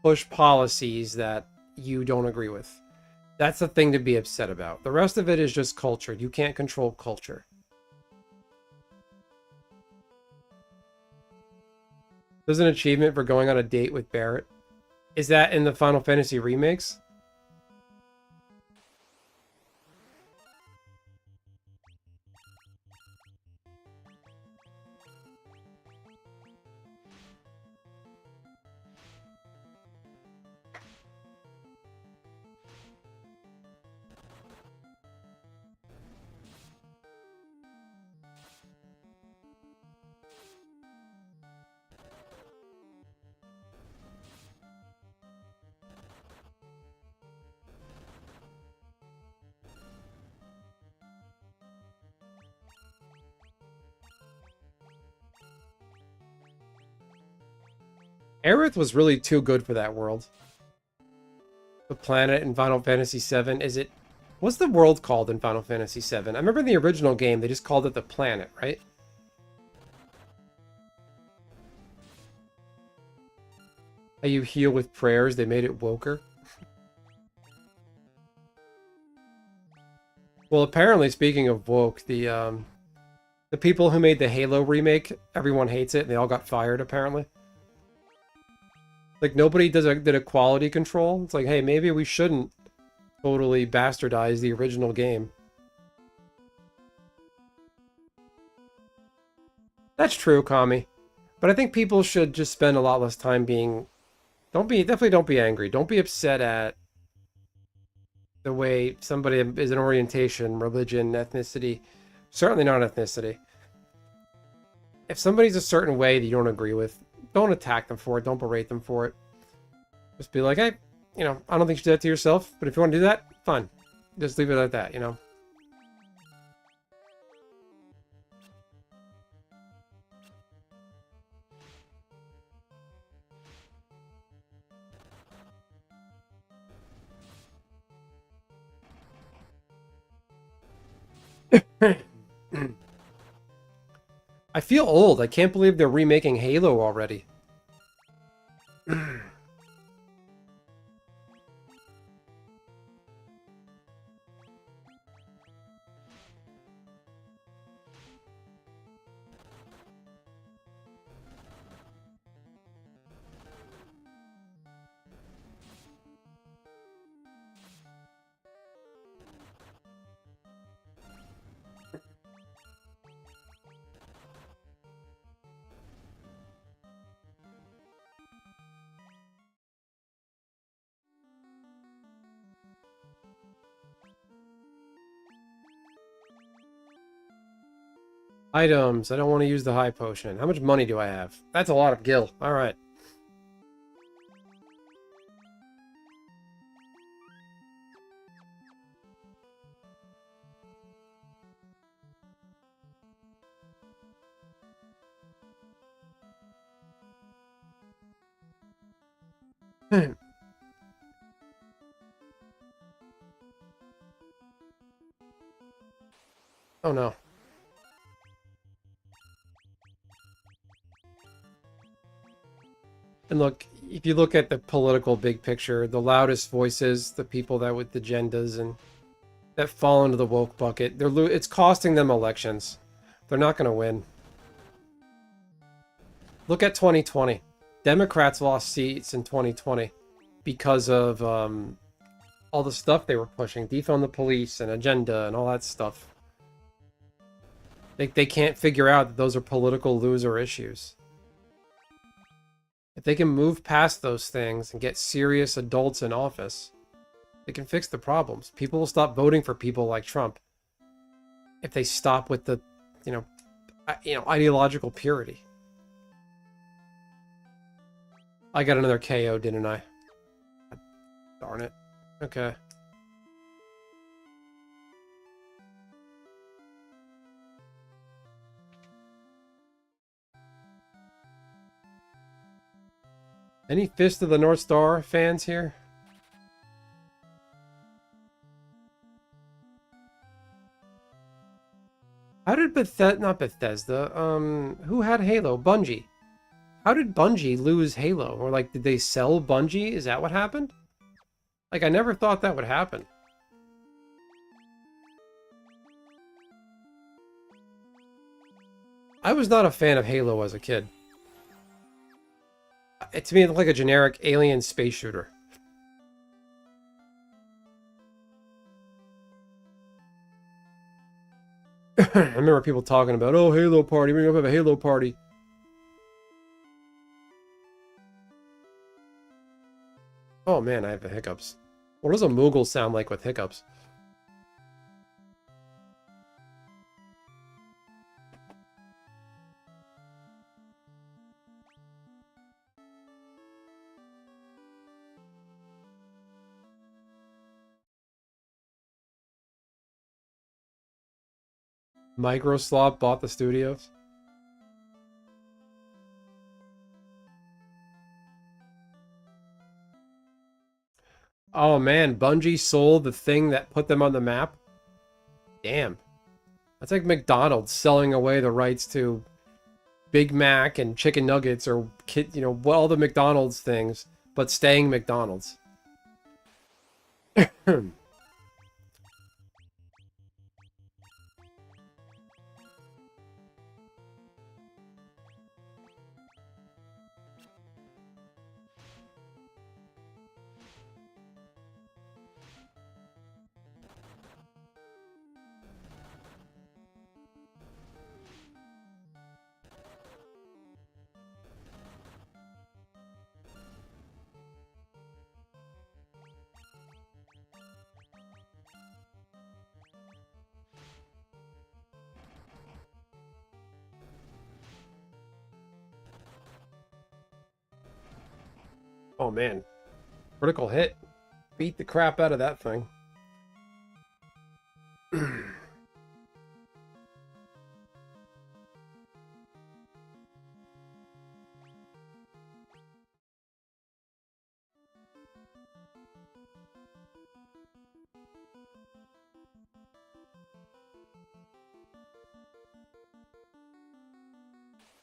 push policies that you don't agree with. That's the thing to be upset about. The rest of it is just culture. You can't control culture. There's an achievement for going on a date with Barrett. Is that in the Final Fantasy remakes? Aerith was really too good for that world. The planet in Final Fantasy VII, is it... What's the world called in Final Fantasy VII? I remember in the original game, they just called it the planet, right? How you heal with prayers, they made it woker. Well, apparently, speaking of woke, the people who made the Halo remake, everyone hates it, and they all got fired, apparently. Like, nobody did a quality control. It's like, hey, maybe we shouldn't totally bastardize the original game. That's true, Kami. But I think people should just spend a lot less time being... definitely don't be angry. Don't be upset at the way somebody is an orientation, religion, ethnicity. Certainly not ethnicity. If somebody's a certain way that you don't agree with, don't attack them for it. Don't berate them for it. Just be like, hey, I don't think you should do that to yourself, but if you want to do that, fine. Just leave it at that, I feel old. I can't believe they're remaking Halo already. Items. I don't want to use the high potion. How much money do I have? That's a lot of gil. Alright. Oh no. And look, if you look at the political big picture, the loudest voices, the people that with agendas and that fall into the woke bucket, it's costing them elections. They're not going to win. Look at 2020. Democrats lost seats in 2020 because of all the stuff they were pushing, defund the police and agenda and all that stuff. They can't figure out that those are political loser issues. If they can move past those things and get serious adults in office, they can fix the problems. People will stop voting for people like Trump if they stop with the, ideological purity. I got another KO, didn't I? Darn it. Okay. Any Fist of the North Star fans here? How did not Bethesda, who had Halo? Bungie. How did Bungie lose Halo? Or, like, did they sell Bungie? Is that what happened? Like, I never thought that would happen. I was not a fan of Halo as a kid. To me, it looked like a generic alien space shooter. I remember people talking about, oh, Halo party, we're gonna have a Halo party. Oh man, I have the hiccups. What does a Moogle sound like with hiccups? Microslop bought the studios. Oh man, Bungie sold the thing that put them on the map? Damn. That's like McDonald's selling away the rights to Big Mac and chicken nuggets or all the McDonald's things, but staying McDonald's. Oh man, critical hit. Beat the crap out of that thing.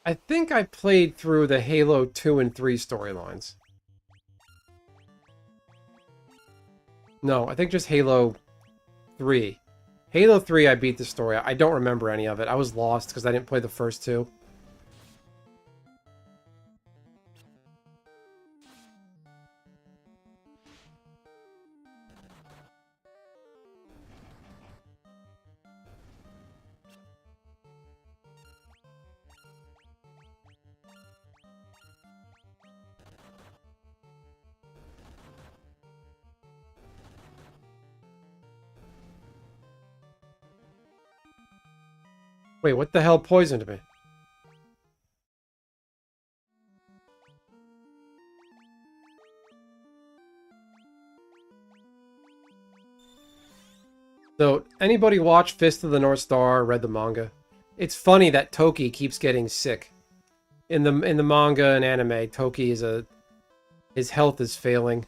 I think I played through the Halo 2 and 3 storylines. No, I think just Halo 3. Halo 3, I beat the story. I don't remember any of it. I was lost because I didn't play the first two. Wait, what the hell poisoned me? So, anybody watch Fist of the North Star, read the manga? It's funny that Toki keeps getting sick. In the manga and anime, Toki is his health is failing.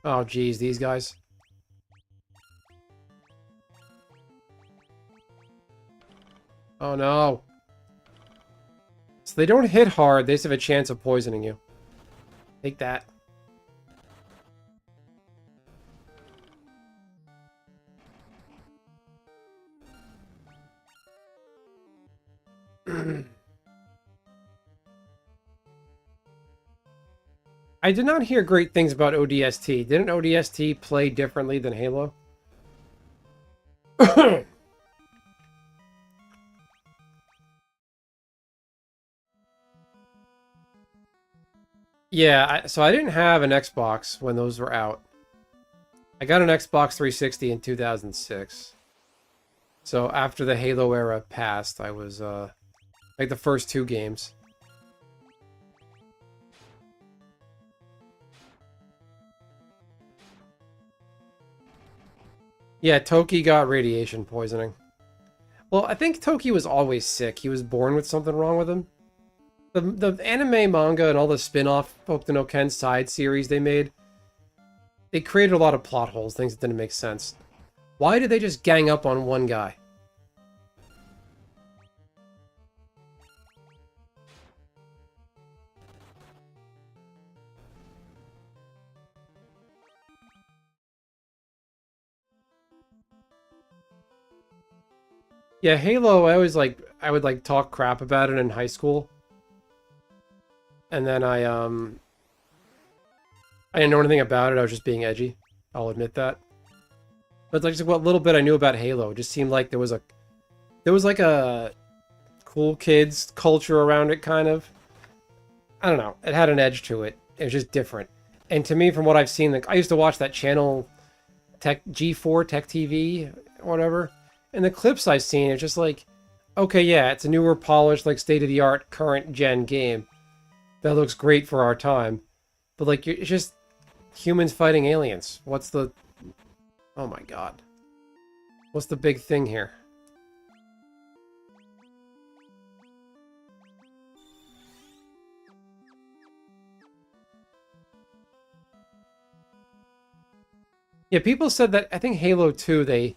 Oh geez, these guys. Oh no. So they don't hit hard, they just have a chance of poisoning you. Take that. I did not hear great things about ODST. Didn't ODST play differently than Halo? Yeah, so I didn't have an Xbox when those were out. I got an Xbox 360 in 2006. So after the Halo era passed, I was, like the first two games. Yeah, Toki got radiation poisoning. Well, I think Toki was always sick. He was born with something wrong with him. The anime, manga, and all the spin-off北斗の拳side series they made, they created a lot of plot holes, things that didn't make sense. Why did they just gang up on one guy? Yeah, Halo, I would like talk crap about it in high school. And then I didn't know anything about it. I was just being edgy. I'll admit that. But like just what little bit I knew about Halo, it just seemed like there was like a cool kids culture around it, kind of. I don't know. It had an edge to it. It was just different. And to me, from what I've seen, like I used to watch that channel, Tech G4 Tech TV, whatever. And the clips I've seen, it's just like, okay, yeah, it's a newer, polished, like state of the art, current gen game that looks great for our time. But like, it's just humans fighting aliens. What's the? Oh my god. What's the big thing here? Yeah, people said that, I think Halo 2, the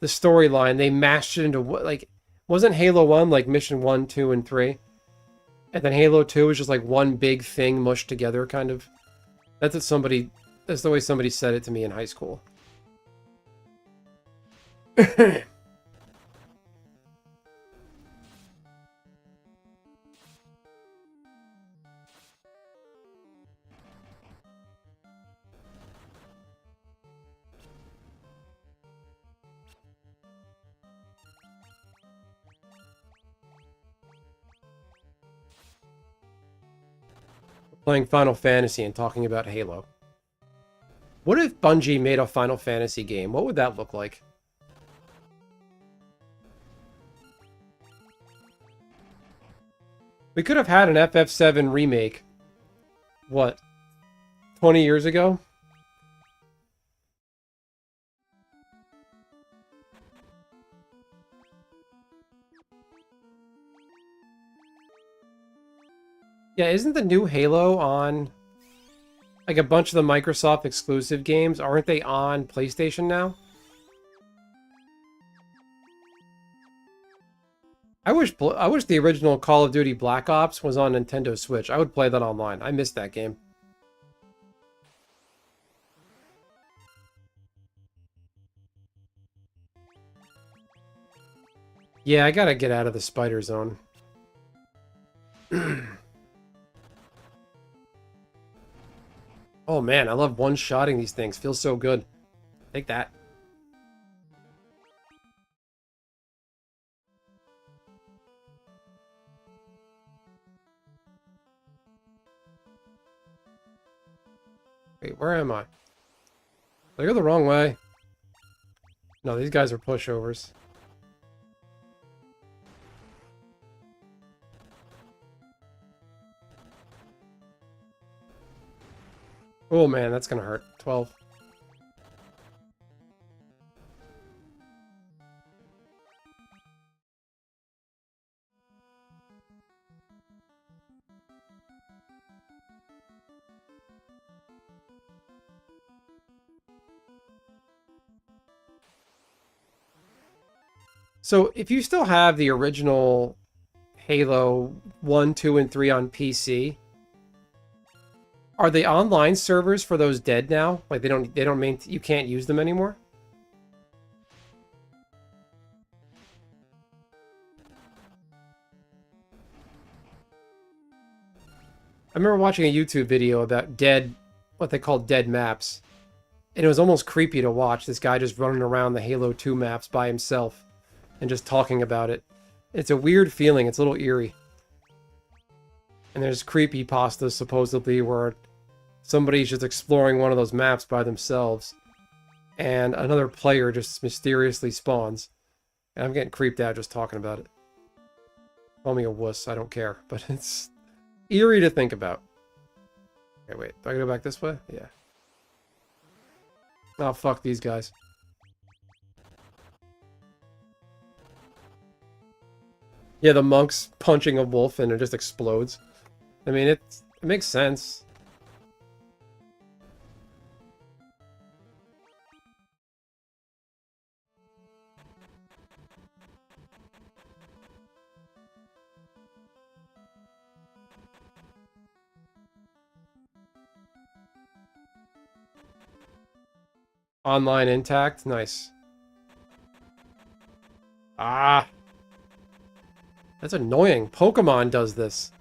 storyline, they mashed it into what, like, wasn't Halo 1 like mission 1, 2, and 3? And then Halo 2 was just like one big thing mushed together, kind of. That's the way somebody said it to me in high school. Playing Final Fantasy and talking about Halo. What if Bungie made a Final Fantasy game? What would that look like? We could have had an FF7 remake What? 20 years ago? Yeah, isn't the new Halo on... Like a bunch of the Microsoft exclusive games, aren't they on PlayStation now? I wish the original Call of Duty Black Ops was on Nintendo Switch. I would play that online. I missed that game. Yeah, I gotta get out of the spider zone. Oh man, I love one-shotting these things. Feels so good. Take that. Wait, where am I? Did I go the wrong way? No, these guys are pushovers. Oh man, that's gonna hurt. 12. So, if you still have the original Halo 1, 2, and 3 on PC, are the online servers for those dead now? Like they don't mean you can't use them anymore? I remember watching a YouTube video about dead, what they call dead maps. And it was almost creepy to watch this guy just running around the Halo 2 maps by himself and just talking about it. It's a weird feeling. It's a little eerie. And there's creepypastas supposedly where somebody's just exploring one of those maps by themselves and another player just mysteriously spawns. And I'm getting creeped out just talking about it. Call me a wuss, I don't care. But it's eerie to think about. Okay, wait. Do I go back this way? Yeah. Oh, fuck these guys. Yeah, the monk's punching a wolf and it just explodes. I mean, it makes sense. Online intact? Nice. Ah! That's annoying. Pokemon does this.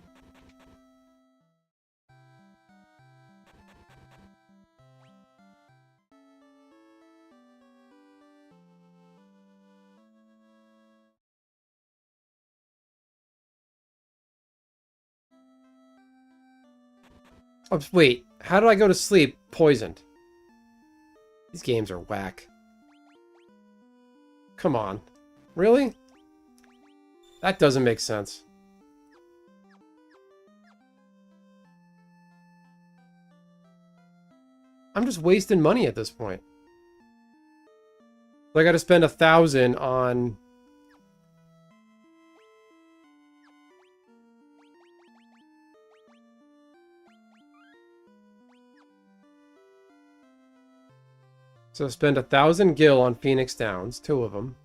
Oh, wait, how do I go to sleep poisoned? These games are whack. Come on. Really? That doesn't make sense. I'm just wasting money at this point. I gotta spend 1,000 on... So spend 1,000 gil on Phoenix Downs, 2 of them.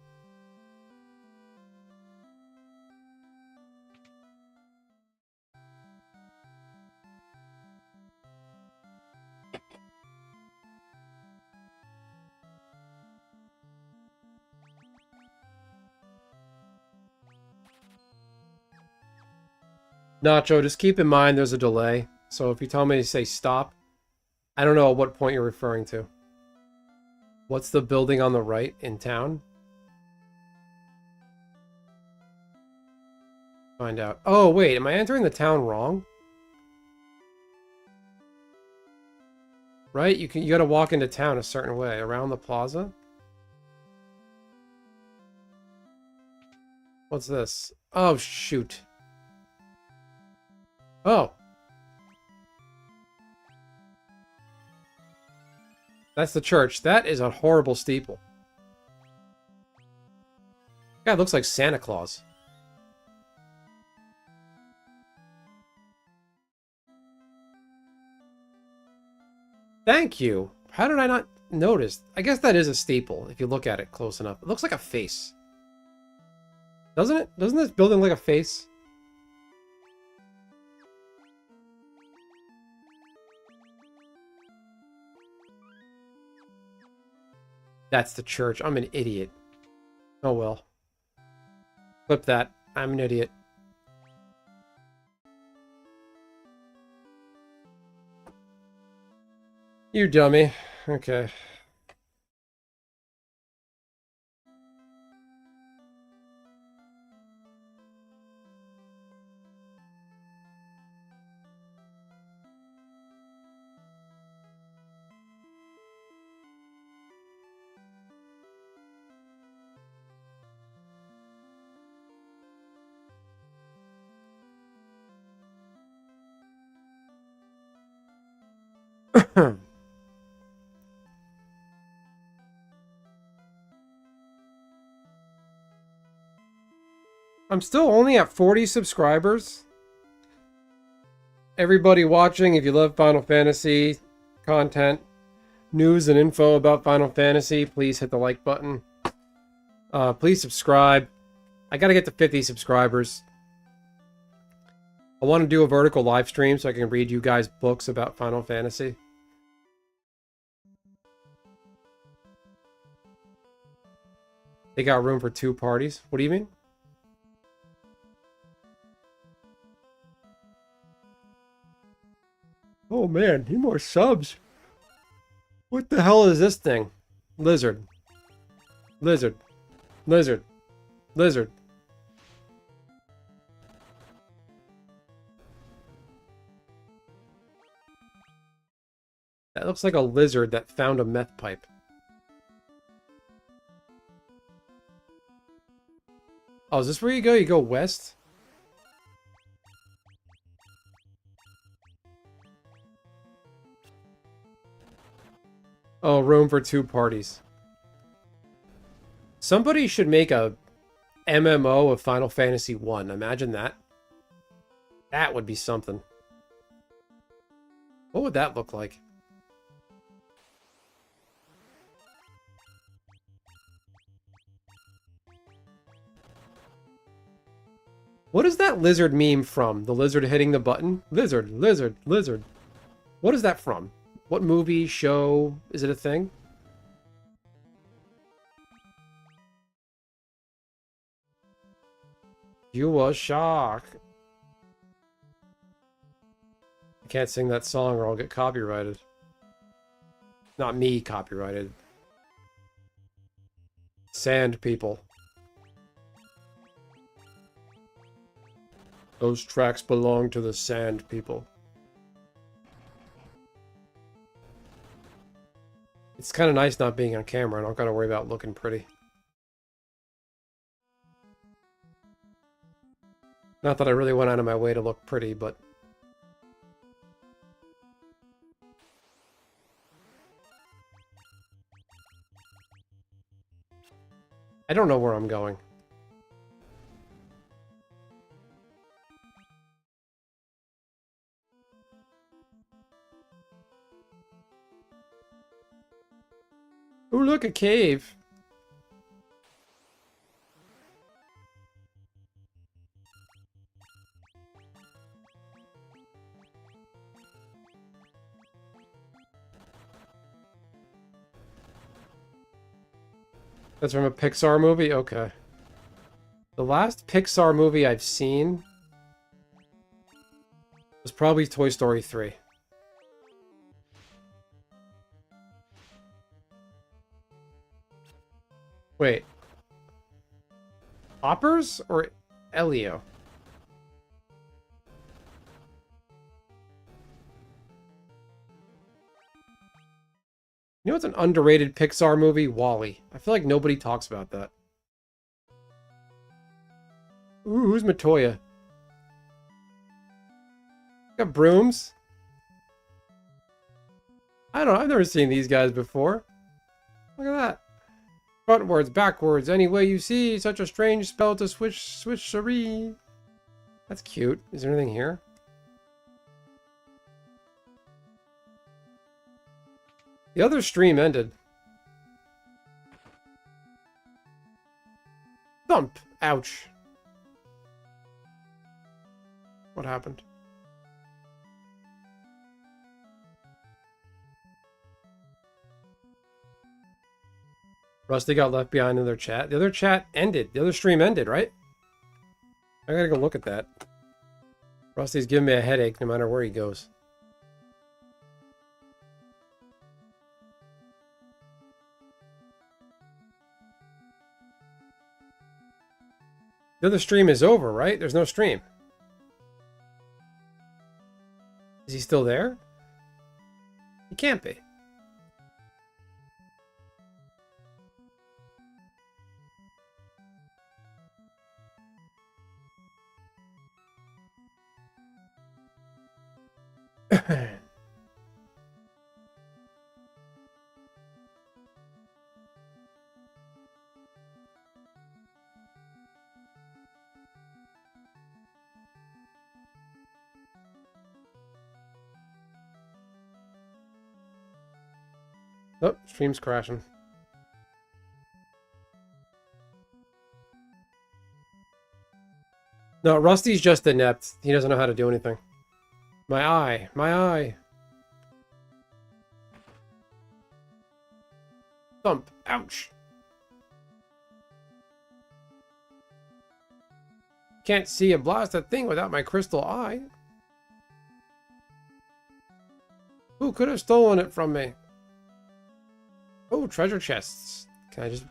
Nacho, just keep in mind there's a delay. So if you tell me to say stop, I don't know at what point you're referring to. What's the building on the right in town? Find out. Oh, wait, am I entering the town wrong? Right? You gotta walk into town a certain way, around the plaza? What's this? Oh, shoot. Oh. That's the church. That is a horrible steeple. Guy looks like Santa Claus. Thank you. How did I not notice? I guess that is a steeple if you look at it close enough. It looks like a face. Doesn't it? Doesn't this building look like a face? That's the church. I'm an idiot. Oh well. Clip that. I'm an idiot. You dummy. Okay. I'm still only at 40 subscribers. Everybody watching, if you love Final Fantasy content, news and info about Final Fantasy, please hit the like button. Please subscribe. I gotta get to 50 subscribers. I want to do a vertical live stream so I can read you guys books about Final Fantasy. They got room for 2 parties. What do you mean? Oh man, need more subs. What the hell is this thing? Lizard. Lizard. Lizard. Lizard. That looks like a lizard that found a meth pipe. Oh, is this where you go? You go west? Oh, room for 2 parties. Somebody should make a MMO of Final Fantasy 1. Imagine that. That would be something. What would that look like? What is that lizard meme from? The lizard hitting the button? Lizard, lizard, lizard. What is that from? What movie, show? Is it a thing? You a shark. I can't sing that song or I'll get copyrighted. Not me copyrighted. Sand people. Those tracks belong to the sand people. It's kind of nice not being on camera. I don't gotta worry about looking pretty. Not that I really went out of my way to look pretty, but... I don't know where I'm going. Ooh, look, a cave. That's from a Pixar movie? Okay. The last Pixar movie I've seen was probably Toy Story 3. Wait. Hoppers or Elio? You know what's an underrated Pixar movie? WALL-E. I feel like nobody talks about that. Ooh, who's Matoya? Got brooms? I don't know. I've never seen these guys before. Look at that. Frontwards, backwards, any way you see. Such a strange spell to switchery. That's cute. Is there anything here? The other stream ended. Thump. Ouch. What happened? Rusty got left behind in their chat. The other chat ended. The other stream ended, right? I gotta go look at that. Rusty's giving me a headache no matter where he goes. The other stream is over, right? There's no stream. Is he still there? He can't be. Oh, stream's crashing. No, Rusty's just inept. He doesn't know how to do anything. My eye. My eye. Thump. Ouch. Can't see a blasted thing without my crystal eye. Who could have stolen it from me? Oh, treasure chests. Can I just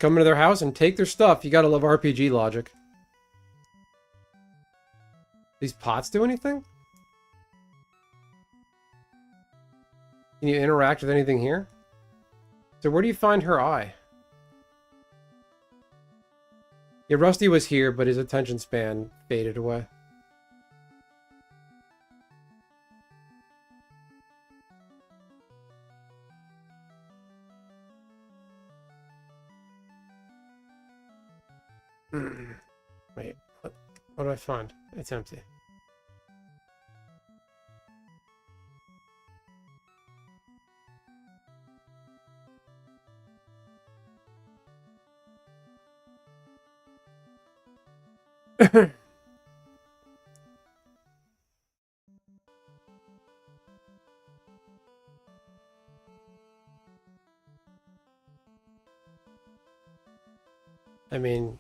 come into their house and take their stuff? You gotta love RPG logic. These pots do anything? Can you interact with anything here? So where do you find her eye? Yeah, Rusty was here, but his attention span faded away. Wait, what do I find? It's empty. I mean,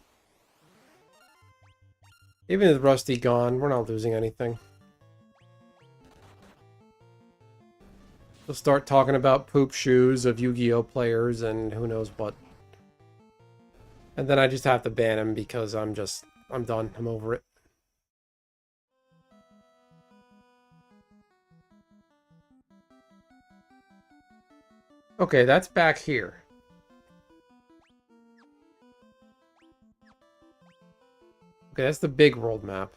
even with Rusty gone, we're not losing anything. We'll start talking about poop shoes of Yu-Gi-Oh players and who knows what. And then I just have to ban him because I'm done. I'm over it. Okay, that's back here. Okay, that's the big world map.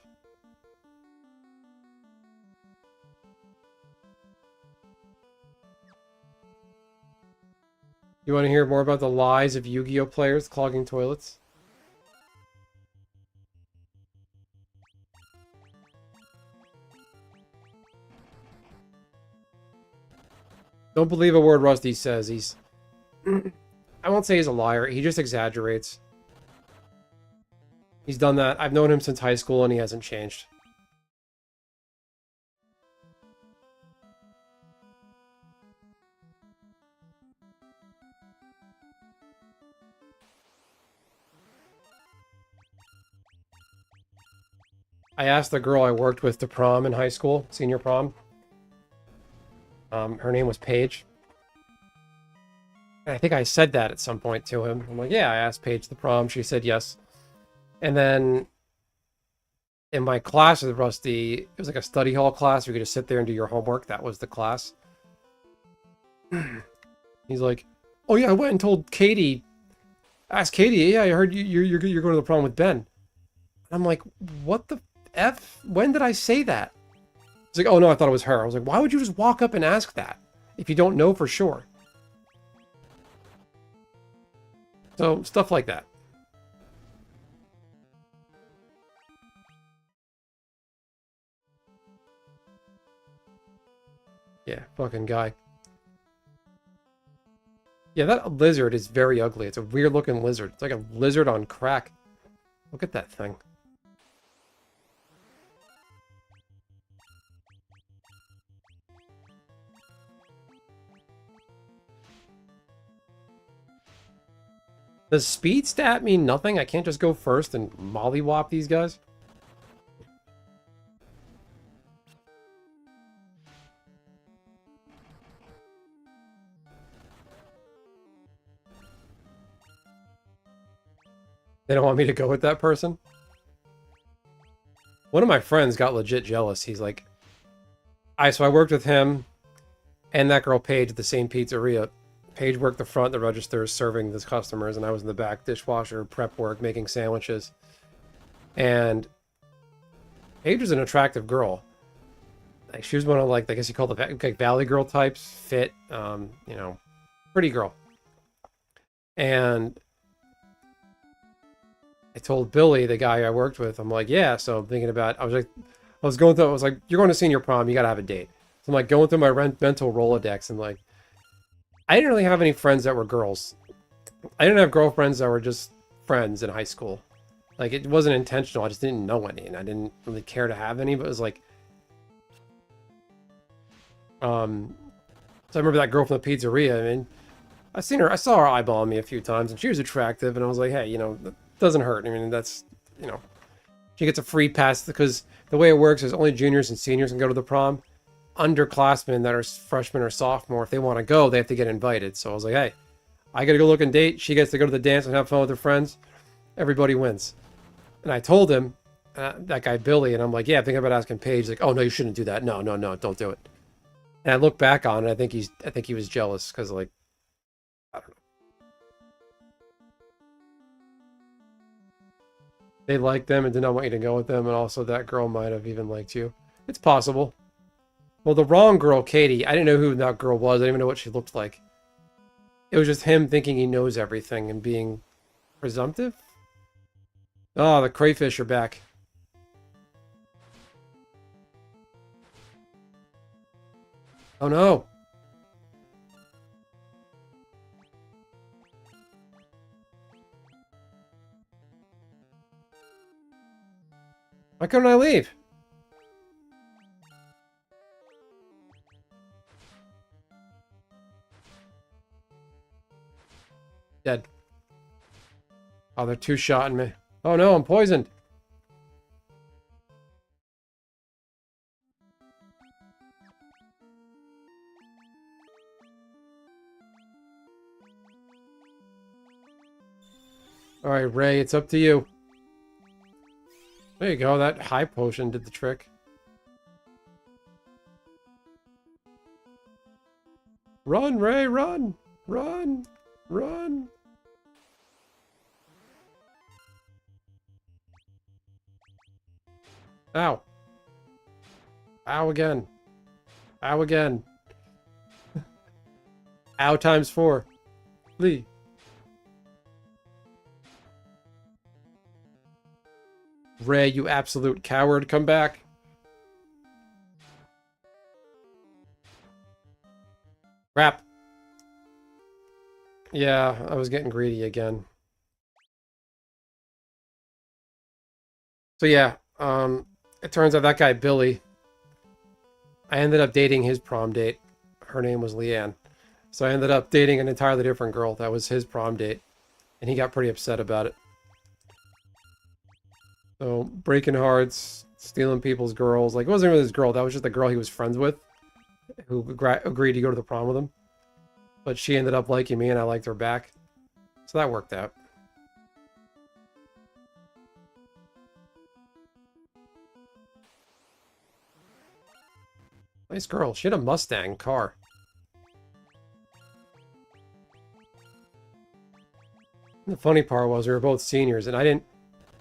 You want to hear more about the lies of Yu-Gi-Oh players clogging toilets? Don't believe a word Rusty says. He's... I won't say he's a liar. He just exaggerates. He's done that. I've known him since high school and he hasn't changed. I asked the girl I worked with to prom in high school, senior prom. Her name was Paige. And I think I said that at some point to him. I'm like, yeah, I asked Paige to prom. She said yes. And then in my class with Rusty, it was like a study hall class. You could just sit there and do your homework. That was the class. He's like, oh yeah, I went and told Katie. Asked Katie, yeah, I heard you're going to the prom with Ben. And I'm like, what the F? When did I say that? She's like, oh no, I thought it was her. I was like, why would you just walk up and ask that if you don't know for sure? So, stuff like that. Yeah, fucking guy. Yeah, that lizard is very ugly. It's a weird looking lizard. It's like a lizard on crack. Look at that thing. Does speed stat mean nothing? I can't just go first and mollywop these guys? They don't want me to go with that person? One of my friends got legit jealous. He's like, so I worked with him and that girl Paige at the same pizzeria. Paige worked the front, the register, serving the customers, and I was in the back, dishwasher, prep work, making sandwiches. And Paige was an attractive girl. Like, she was one of, like, I guess you call the like valley girl types, fit, you know, pretty girl. And I told Billy, the guy I worked with, I'm like, yeah, so I'm thinking about, I was like, you're going to senior prom, you got to have a date. So I'm like going through my mental Rolodex and like, I didn't really have any friends that were girls. I didn't have girlfriends that were just friends in high school. Like, it wasn't intentional. I just didn't know any, and I didn't really care to have any, but it was like, so I remember that girl from the pizzeria. I mean, I saw her eyeballing me a few times, and she was attractive, and I was like, hey, you know, that doesn't hurt. I mean, that's, you know, she gets a free pass because the way it works is only juniors and seniors can go to the prom. Underclassmen that are freshmen or sophomore, if they want to go, they have to get invited. So I was like, hey, I got to go look and date. She gets to go to the dance and have fun with her friends. Everybody wins. And I told him, that guy Billy, and I'm like, yeah, I'm thinking about asking Paige. He's like, oh no, you shouldn't do that. No, don't do it. And I look back on it, I think he was jealous because, like, I don't know. They liked them and did not want you to go with them, and also that girl might have even liked you. It's possible. Well, the wrong girl, Katie, I didn't know who that girl was. I didn't even know what she looked like. It was just him thinking he knows everything and being presumptive. Oh, the crayfish are back. Oh no. Why couldn't I leave? Dead. Oh, they're two-shotting me. Oh no, I'm poisoned. Alright, Ray, it's up to you. There you go, that high potion did the trick. Run, Ray, run! Run! Run! Ow. Ow again. Ow again. Ow times 4. Lee. Ray, you absolute coward, come back. Crap. Yeah, I was getting greedy again. So yeah, it turns out that guy, Billy, I ended up dating his prom date. Her name was Leanne. So I ended up dating an entirely different girl. That was his prom date. And he got pretty upset about it. So, breaking hearts, stealing people's girls. Like, it wasn't really his girl. That was just the girl he was friends with, who agreed to go to the prom with him. But she ended up liking me, and I liked her back. So that worked out. Nice girl. She had a Mustang car. And the funny part was we were both seniors, and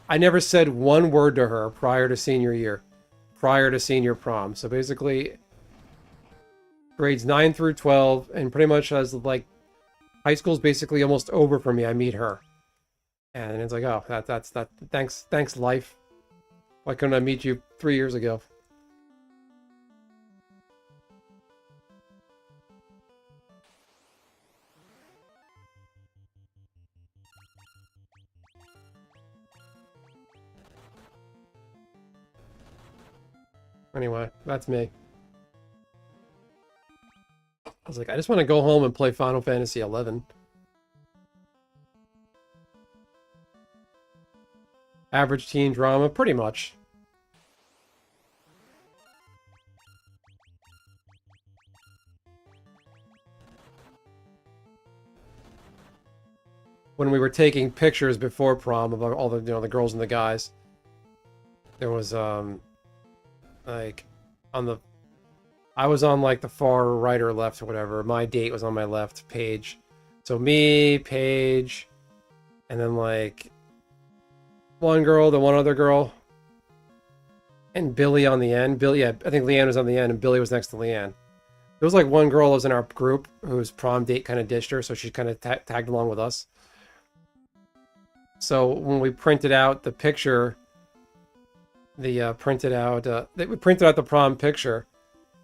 I never said one word to her prior to senior year. prior to senior prom. So basically, grades 9 through 12, and pretty much as like high school's basically almost over for me. I meet her, and it's like, oh, that's that. Thanks, life. Why couldn't I meet you 3 years ago? Anyway, that's me. I was like, I just want to go home and play Final Fantasy 11. Average teen drama, pretty much. When we were taking pictures before prom of all the the girls and the guys, there was like on the I was on like the far right or left or whatever. My date was on my left page. So me, Paige, and then like one girl, then one other girl, and Billy on the end. Billy, yeah, I think Leanne was on the end, and Billy was next to Leanne. There was like one girl that was in our group whose prom date kind of ditched her, so she kind of tagged along with us. So when we printed out the picture, we printed out the prom picture,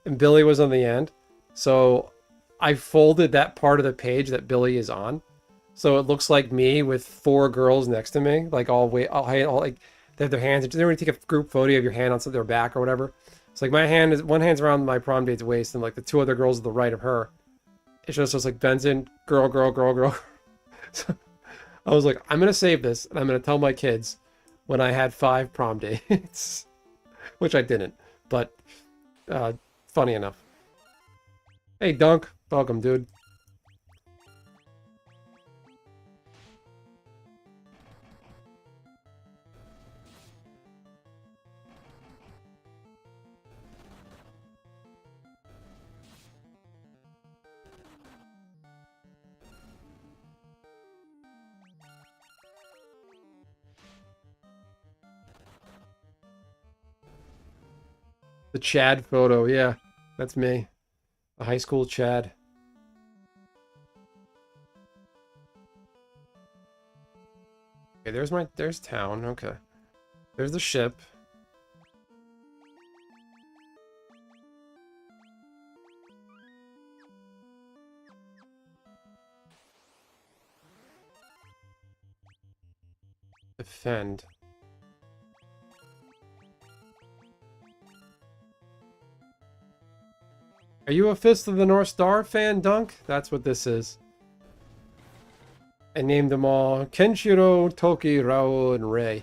and Billy was on the end. So I folded that part of the page that Billy is on, so it looks like me with four girls next to me, like all like they have their hands. They don't take a group photo of your hand on their back or whatever. It's like one hand's around my prom date's waist, and like the two other girls to the right of her. It's just like Benson, girl, girl, girl, girl. So I was like, I'm gonna save this, and I'm gonna tell my kids when I had 5 prom dates, which I didn't, but funny enough. Hey, Dunk, welcome, dude. The Chad photo, yeah, that's me. A high school Chad. Okay, there's town, okay. There's the ship. Defend. Are you a Fist of the North Star fan, Dunk? That's what this is. I named them all Kenshiro, Toki, Rao, and Rei.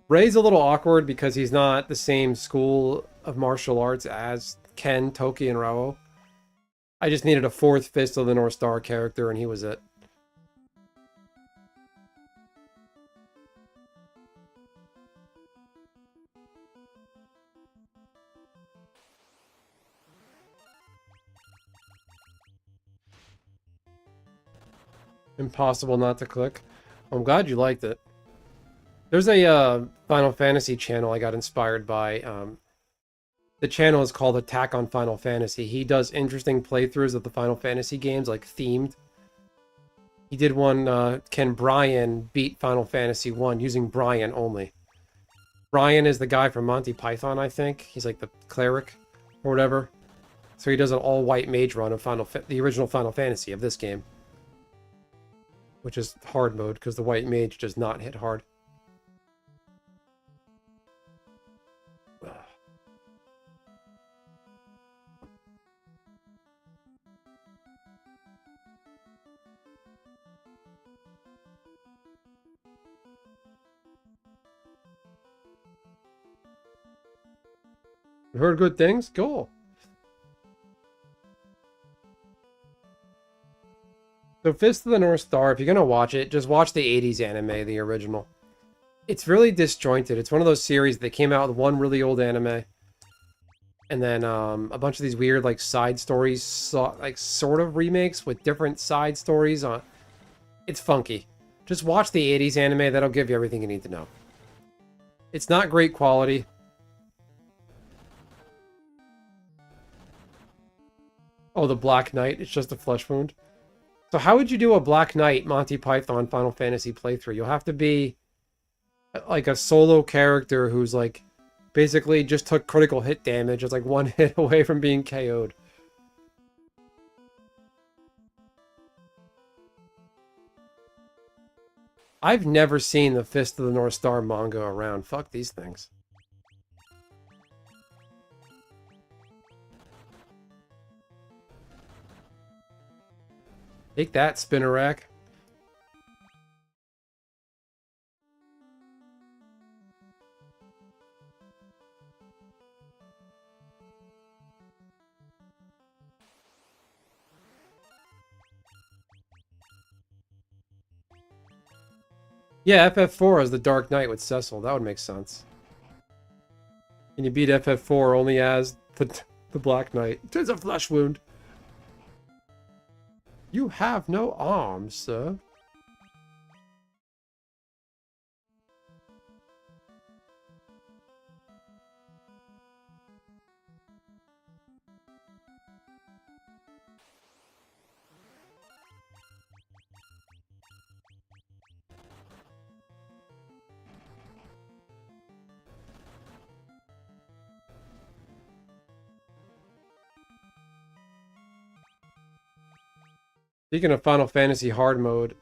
Rei's a little awkward because he's not the same school of martial arts as Ken, Toki, and Rao. I just needed a 4th Fist of the North Star character, and he was it. Impossible not to click. Well, I'm glad you liked it. There's a Final Fantasy channel I got inspired by. The channel is called Attack on Final Fantasy. He does interesting playthroughs of the Final Fantasy games, like themed. He did one, Can Brian Beat Final Fantasy 1 using Brian only? Brian is the guy from Monty Python, I think. He's like the cleric or whatever. So he does an all-white mage run of the original Final Fantasy of this game, which is hard mode because the white mage does not hit hard. You heard good things? Cool. So Fist of the North Star, if you're going to watch it, just watch the 80s anime, the original. It's really disjointed. It's one of those series that came out with one really old anime, and then a bunch of these weird like side stories, like sort of remakes with different side stories on. It's funky. Just watch the 80s anime. That'll give you everything you need to know. It's not great quality. Oh, the Black Knight. It's just a flesh wound. So how would you do a Black Knight Monty Python Final Fantasy playthrough? You'll have to be like a solo character who's like basically just took critical hit damage. It's like one hit away from being KO'd. I've never seen the Fist of the North Star manga around. Fuck these things. Take that, spinner rack. Yeah, FF4 is the Dark Knight with Cecil. That would make sense. And you beat FF4 only as the Black Knight. It's a flesh wound. You have no arms, sir. Speaking of Final Fantasy hard mode,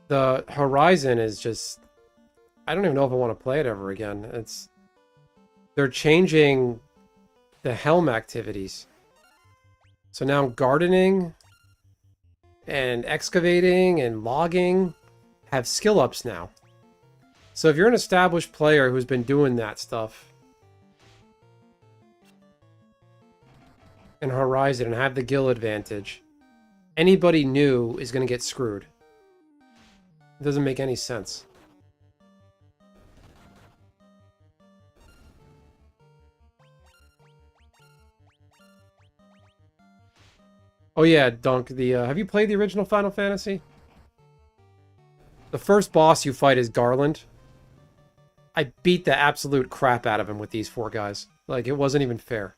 the Horizon is just... I don't even know if I want to play it ever again. They're changing the helm activities. So now gardening and excavating and logging have skill ups now. So if you're an established player who's been doing that stuff in Horizon and have the guild advantage, anybody new is going to get screwed. It doesn't make any sense. Oh yeah, Dunk, have you played the original Final Fantasy? The first boss you fight is Garland. I beat the absolute crap out of him with these 4 guys. Like, it wasn't even fair.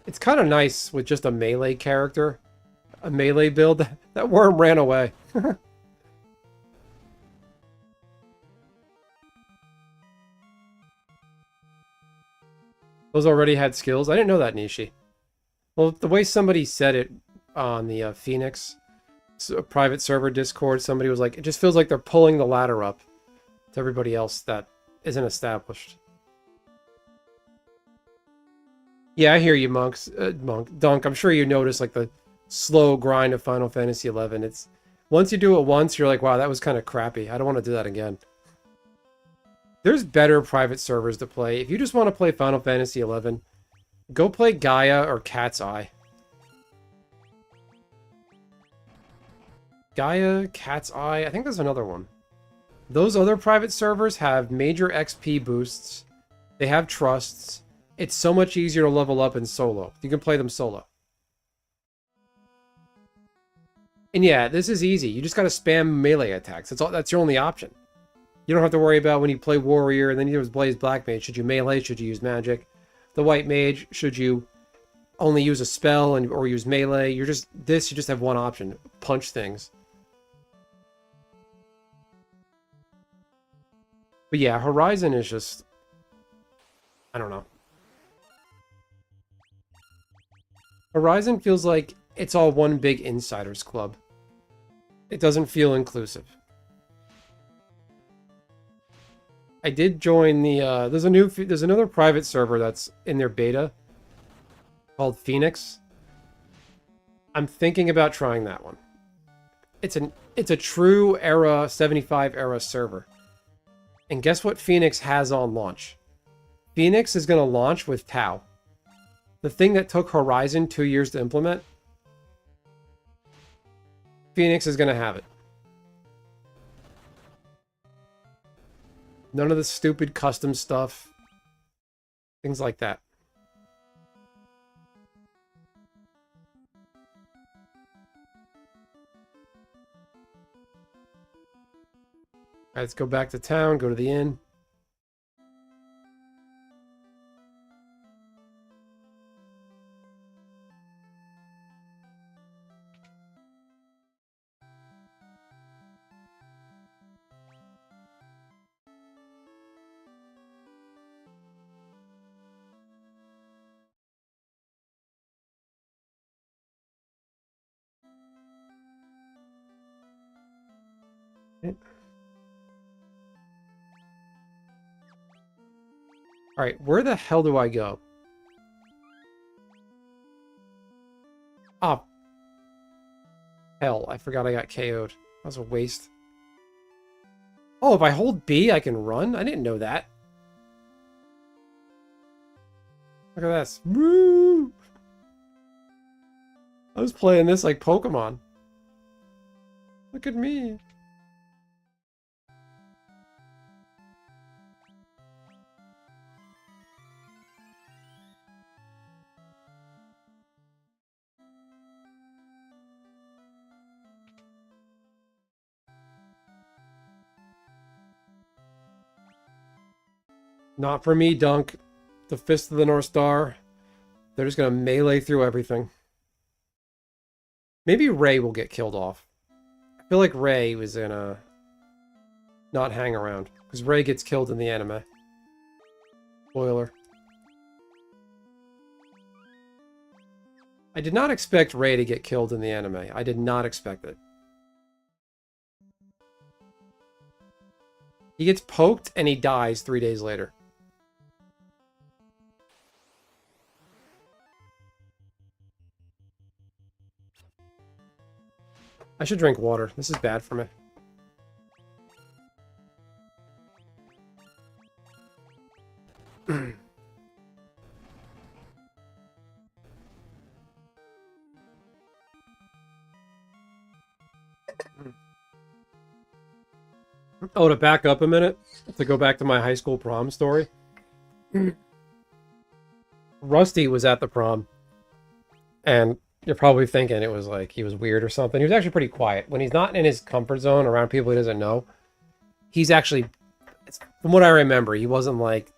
It's kind of nice with just a melee character. A melee build. That worm ran away. Those already had skills? I didn't know that, Nishi. Well, the way somebody said it on the Phoenix private server Discord, somebody was like, it just feels like they're pulling the ladder up to everybody else that isn't established. Yeah, I hear you, Dunk. I'm sure you notice like the slow grind of Final Fantasy XI. It's once you do it once, you're like, wow, that was kind of crappy. I don't want to do that again. There's better private servers to play. If you just want to play Final Fantasy XI, go play Gaia or Cat's Eye. Gaia, Cat's Eye, I think there's another one. Those other private servers have major XP boosts. They have trusts. It's so much easier to level up in solo. You can play them solo. And yeah, this is easy. You just gotta spam melee attacks. That's your only option. You don't have to worry about when you play warrior and then you Blaze Black Mage. Should you melee? Should you use magic? The white mage, should you only use a spell or use melee? You just have one option. Punch things. But yeah, Horizon is just... I don't know. Horizon feels like it's all one big insiders club. It doesn't feel inclusive. I did join the there's another private server that's in their beta called Phoenix. I'm thinking about trying that one. It's a true era 75 era server. And guess what Phoenix has on launch? Phoenix is going to launch with Tau. The thing that took Horizon 2 years to implement, Phoenix is going to have it. None of the stupid custom stuff. Things like that. All right, let's go back to town, go to the inn. All right, where the hell do I go? Oh, hell, I forgot I got KO'd. That was a waste. Oh, if I hold B, I can run? I didn't know that. Look at this. Woo! I was playing this like Pokemon. Look at me. Not for me, Dunk. The Fist of the North Star. They're just gonna melee through everything. Maybe Ray will get killed off. I feel like Ray was in a... not hang around. Because Ray gets killed in the anime. Spoiler. I did not expect Ray to get killed in the anime. I did not expect it. He gets poked and he dies 3 days later. I should drink water. This is bad for me. Oh, to back up a minute, to go back to my high school prom story. Rusty was at the prom, and you're probably thinking it was like he was weird or something. He was actually pretty quiet. When he's not in his comfort zone around people he doesn't know, he's actually, from what I remember, he wasn't like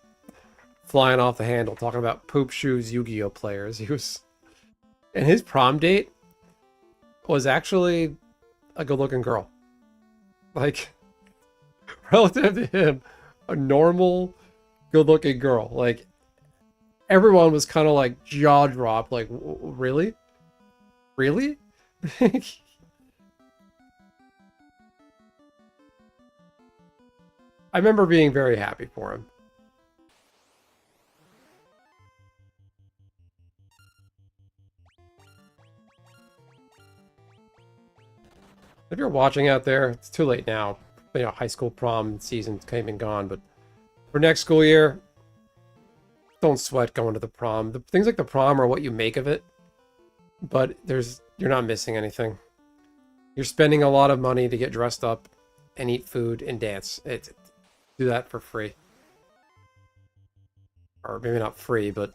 flying off the handle talking about poop shoes Yu-Gi-Oh players. He was, and his prom date was actually a good-looking girl. Like, relative to him, a normal, good-looking girl. Like, everyone was kind of like jaw dropped. Like, really? Really? I remember being very happy for him. If you're watching out there, it's too late now. You know, high school prom season came and gone, but for next school year, don't sweat going to the prom. The things like the prom are what you make of it, but you're not missing anything. You're spending a lot of money to get dressed up and eat food and dance. Do that for free. Or maybe not free, but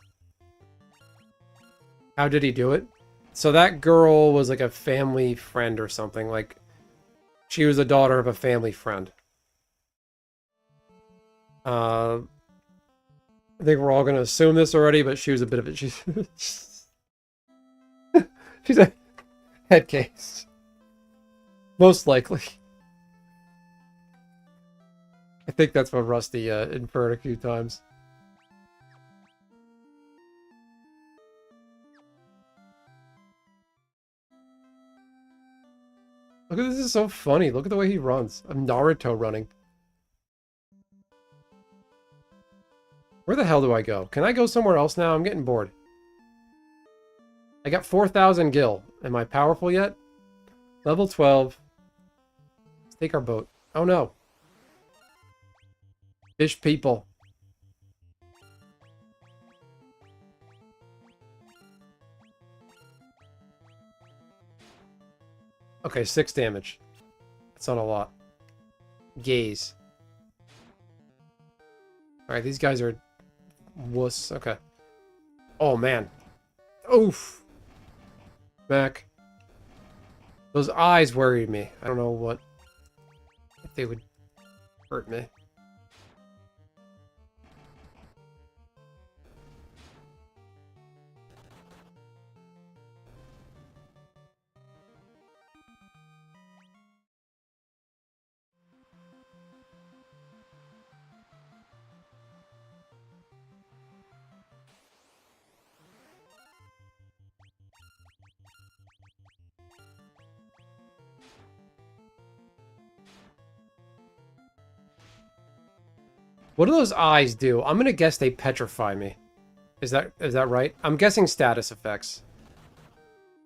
how did he do it? So that girl was like a family friend or something. Like, she was a daughter of a family friend. I think we're all going to assume this already, but she was a bit of a... She's a head case. Most likely. I think that's what Rusty inferred a few times. Look at this, is so funny. Look at the way he runs. I'm Naruto running. Where the hell do I go? Can I go somewhere else now? I'm getting bored. I got 4,000 gil. Am I powerful yet? Level 12. Let's take our boat. Oh no. Fish people. Okay, 6 damage. That's not a lot. Gaze. Alright, these guys are wuss. Okay. Oh, man. Oof. Back. Those eyes worried me. I don't know what... if they would hurt me. What do those eyes do? I'm gonna guess they petrify me. Is that right? I'm guessing status effects.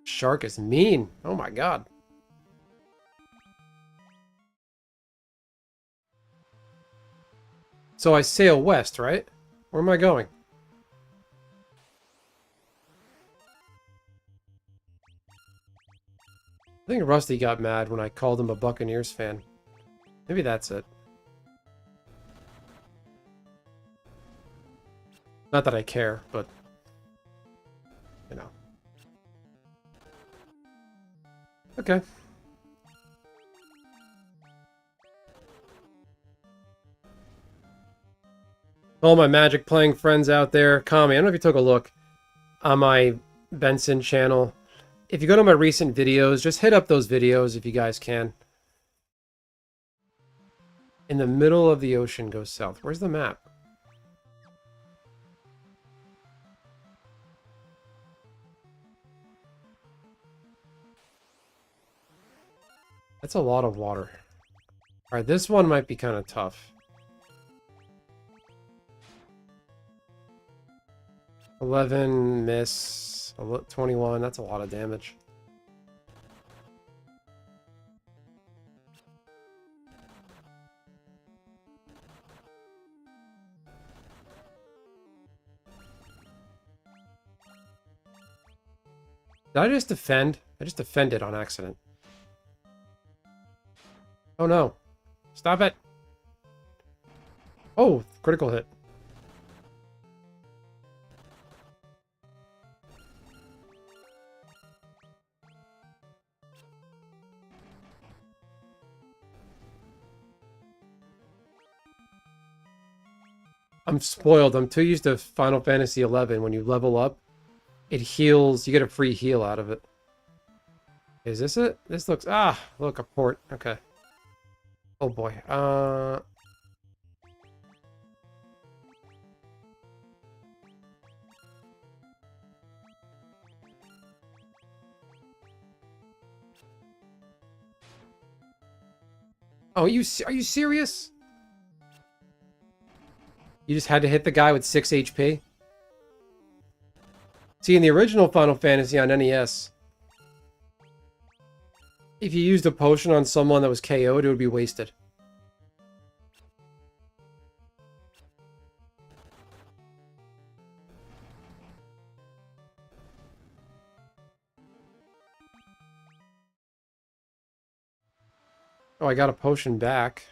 Shark is mean. Oh my god. So I sail west, right? Where am I going? I think Rusty got mad when I called him a Buccaneers fan. Maybe that's it. Not that I care, but... you know. Okay. All my Magic playing friends out there, Kami, I don't know if you took a look on my Benson channel. If you go to my recent videos, just hit up those videos if you guys can. In the middle of the ocean goes south. Where's the map? That's a lot of water. Alright, this one might be kind of tough. 11, miss. 21, that's a lot of damage. Did I just defend? I just defended on accident. Oh no. Stop it. Oh, critical hit. I'm spoiled. I'm too used to Final Fantasy XI. When you level up, it heals. You get a free heal out of it. Is this it? This looks... ah, look, a port. Okay. Oh boy. Oh, are you serious? You just had to hit the guy with 6 HP? See, in the original Final Fantasy on NES, if you used a potion on someone that was KO'd, it would be wasted. Oh, I got a potion back.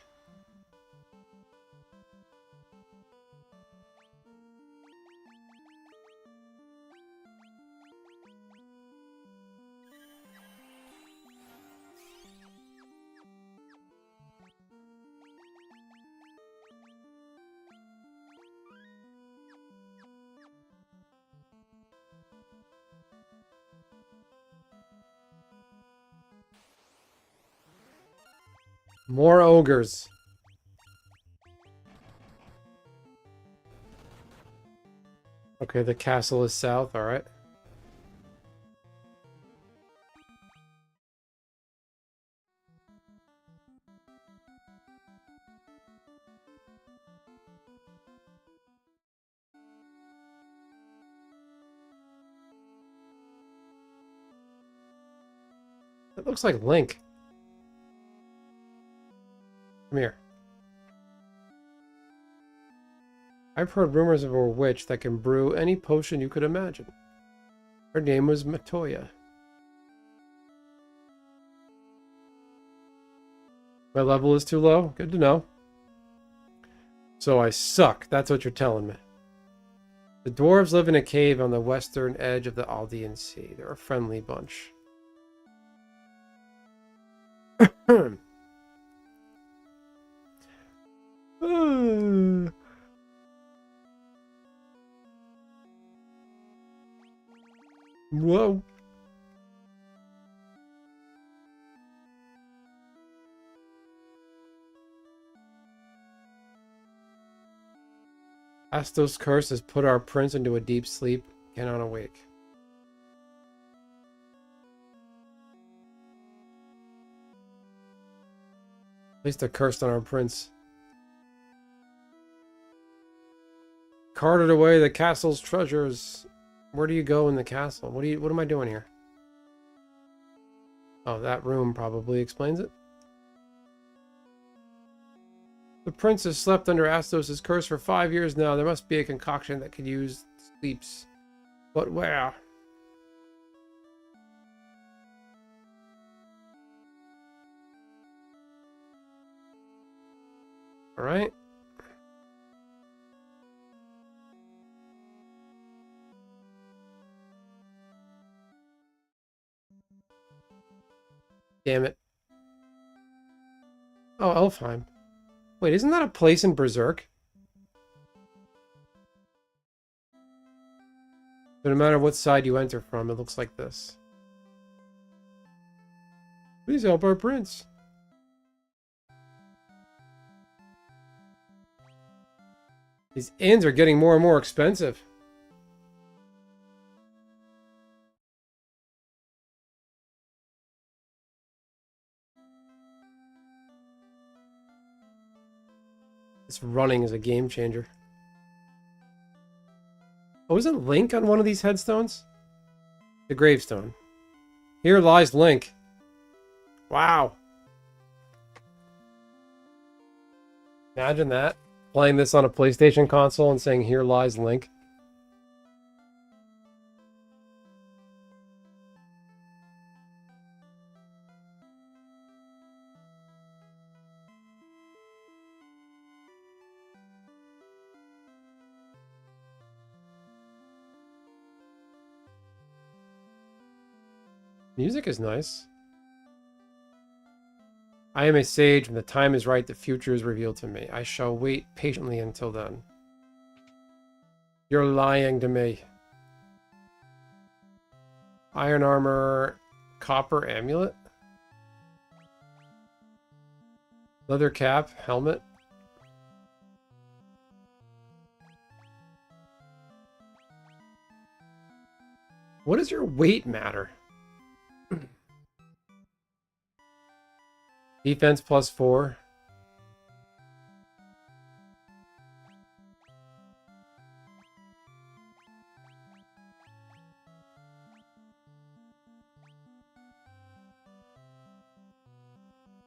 More ogres. Okay, the castle is south, alright. That looks like Link. Come here. I've heard rumors of a witch that can brew any potion you could imagine. Her name was Matoya. My level is too low? Good to know. So I suck. That's what you're telling me. The dwarves live in a cave on the western edge of the Aldean Sea. They're a friendly bunch. Whoa. Astos' curse has put our prince into a deep sleep. Cannot awake. At least they're cursed on our prince. Carted away the castle's treasures. Where do you go in the castle? What am I doing here? Oh, that room probably explains it. The prince has slept under Astos' curse for 5 years now. There must be a concoction that could use sleeps. But where? Alright. Damn it. Oh, Elfheim. Wait, isn't that a place in Berserk? So no matter what side you enter from, it looks like this. Please help our prince. These inns are getting more and more expensive. This running is a game changer. Oh, isn't Link on one of these headstones? The gravestone. Here lies Link. Wow. Imagine that. Playing this on a PlayStation console and saying, here lies Link. Music is nice. I am a sage. When the time is right, the future is revealed to me. I shall wait patiently until then. You're lying to me. Iron armor, copper amulet, leather cap, helmet. What does your weight matter? Defense +4.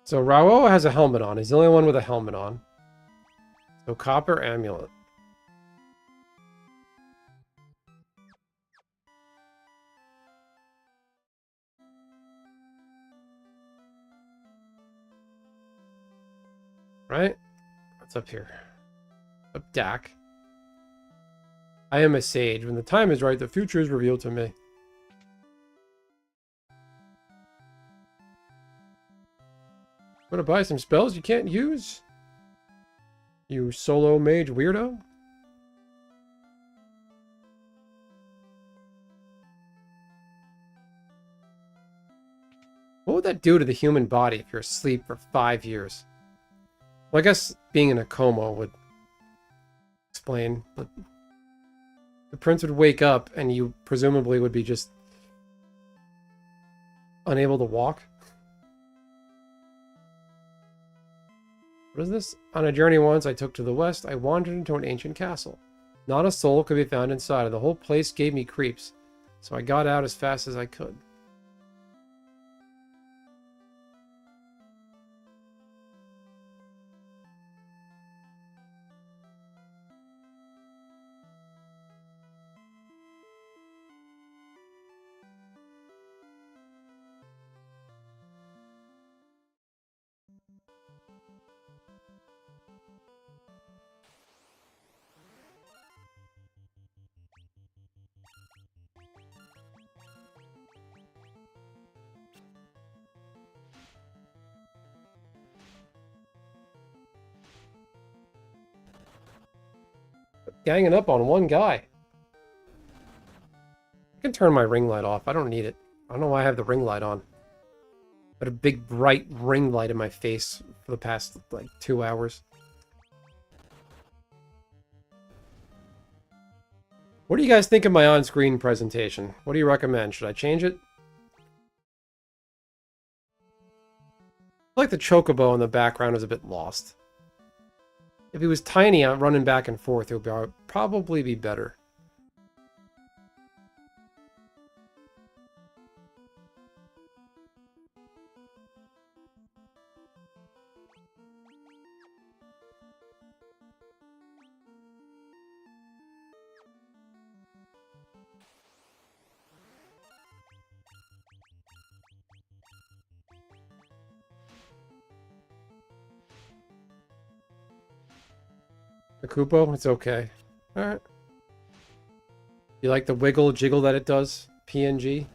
So Rao has a helmet on. He's the only one with a helmet on. So copper amulet. Right? What's up here? Up Dak. I am a sage. When the time is right, the future is revealed to me. Want to buy some spells you can't use? You solo mage weirdo? What would that do to the human body if you're asleep for 5 years? Well, I guess being in a coma would explain, but the prince would wake up and you presumably would be just unable to walk. What is this? On a journey once I took to the west, I wandered into an ancient castle. Not a soul could be found inside, and the whole place gave me creeps, so I got out as fast as I could. ganging up on one guy. I can turn my ring light off. I don't need it. I don't know why I have the ring light on. But a big bright ring light in my face for the past like 2 hours. What do you guys think of my on-screen presentation? What do you recommend? Should I change it? I like the chocobo in the background is a bit lost. If he was tiny running back and forth, it would probably be better. The Koopo, it's okay. Alright. You like the wiggle jiggle that it does? PNG?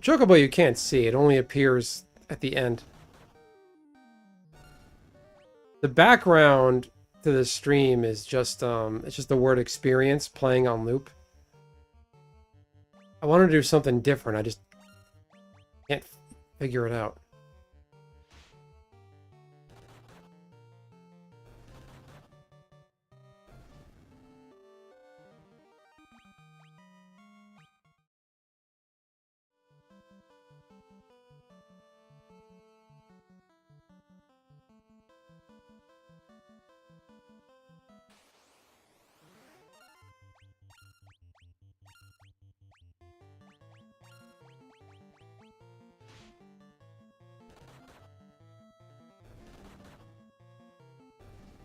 Chocobo you can't see, it only appears at the end. The background to the stream is just it's just the word experience playing on loop. I want to do something different, I just can't figure it out.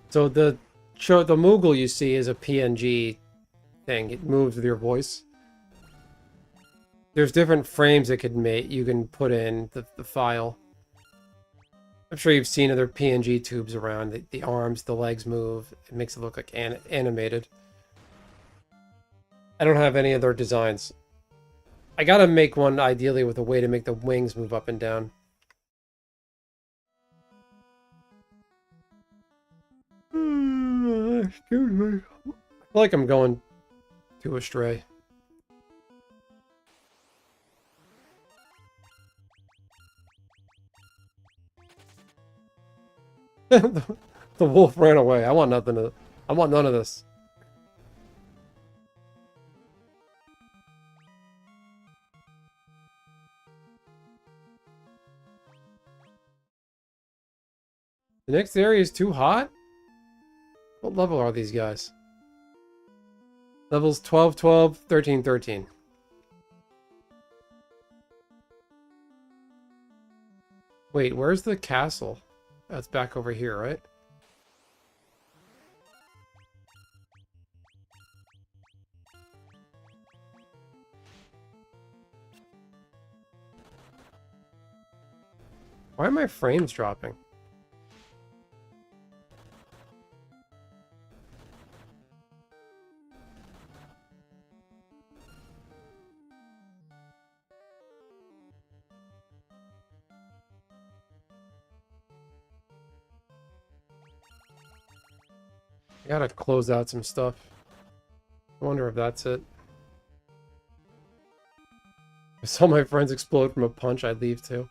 So the Moogle you see is a PNG thing. It moves with your voice. There's different frames it could make. You can put in the file. I'm sure you've seen other PNG tubes around. The arms, the legs move. It makes it look like animated. I don't have any other designs. I gotta make one ideally with a way to make the wings move up and down. Excuse me. I feel like I'm going too astray. The wolf ran away. I want nothing to. I want none of this. The next area is too hot? What level are these guys? Levels 12, 12, 13, 13. Wait, where's the castle? That's back over here, right? Why are my frames dropping? I gotta close out some stuff. I wonder if that's it. If some of my friends explode from a punch, I'd leave too.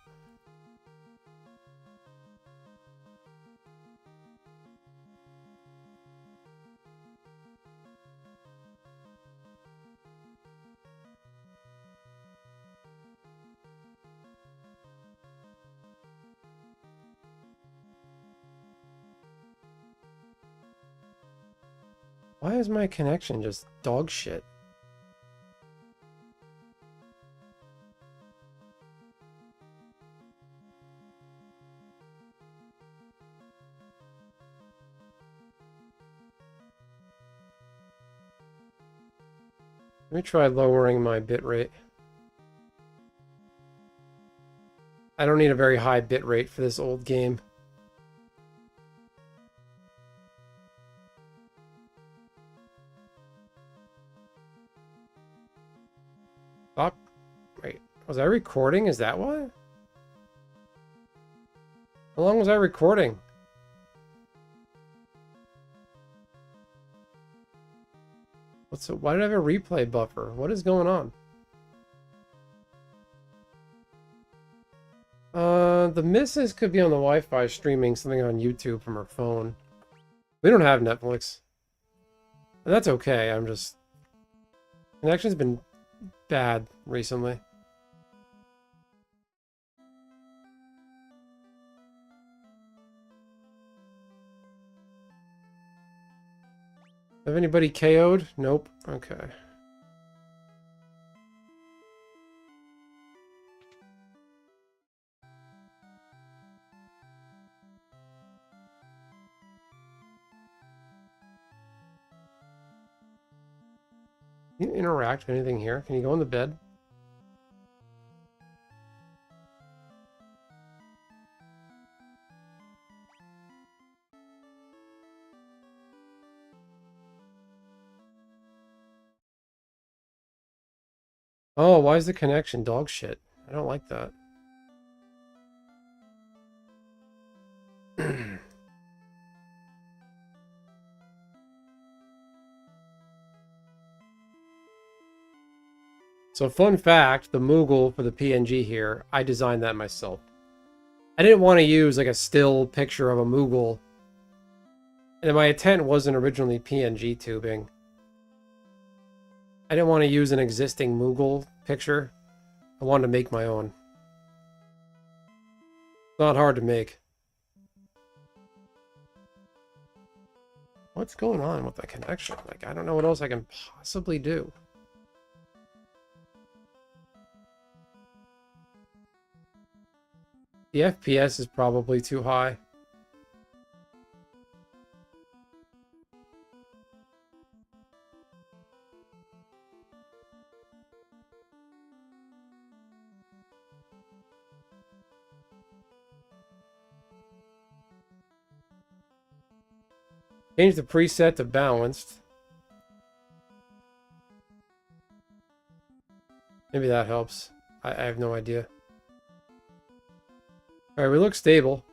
Why is my connection just dog shit? Let me try lowering my bitrate. I don't need a very high bitrate for this old game. Stop. Wait, was I recording? Is that why? How long was I recording? Why did I have a replay buffer? What is going on? The missus could be on the Wi-Fi streaming something on YouTube from her phone. We don't have Netflix. And that's okay, I'm just... Connection's been bad recently. Have anybody KO'd? Nope. Okay. Can you interact with anything here? Can you go in the bed? Oh, why is the connection dog shit? I don't like that. So fun fact, the Moogle for the PNG here, I designed that myself. I didn't want to use like a still picture of a Moogle. And my intent wasn't originally PNG tubing. I didn't want to use an existing Moogle picture. I wanted to make my own. It's not hard to make. What's going on with the connection? Like, I don't know what else I can possibly do. The FPS is probably too high. Change the preset to balanced. Maybe that helps. I have no idea. Alright, we look stable.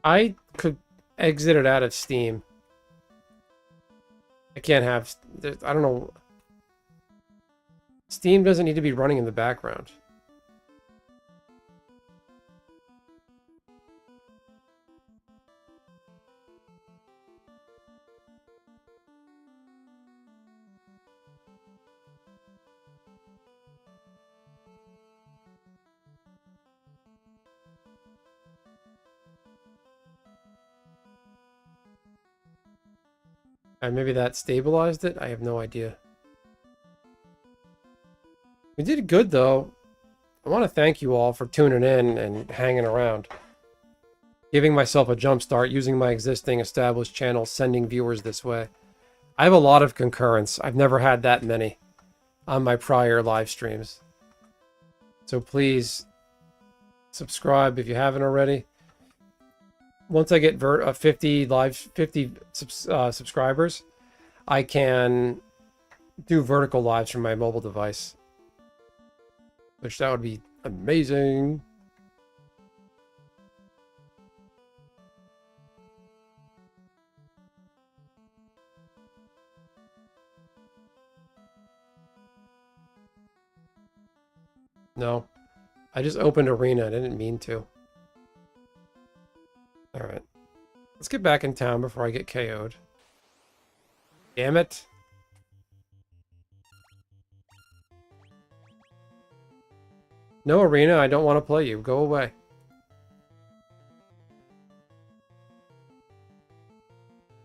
I could exit it out of Steam. I can't have... I don't know... Steam doesn't need to be running in the background. Maybe that stabilized it? I have no idea. We did good, though. I want to thank you all for tuning in and hanging around. Giving myself a jump start, using my existing established channel, sending viewers this way. I have a lot of concurrence. I've never had that many on my prior live streams. So please, subscribe if you haven't already. Once I get 50 subscribers, I can do vertical lives from my mobile device. Which that would be amazing. No. I just opened Arena. I didn't mean to. Alright. Let's get back in town before I get KO'd. Damn it. No, Arena, I don't want to play you. Go away.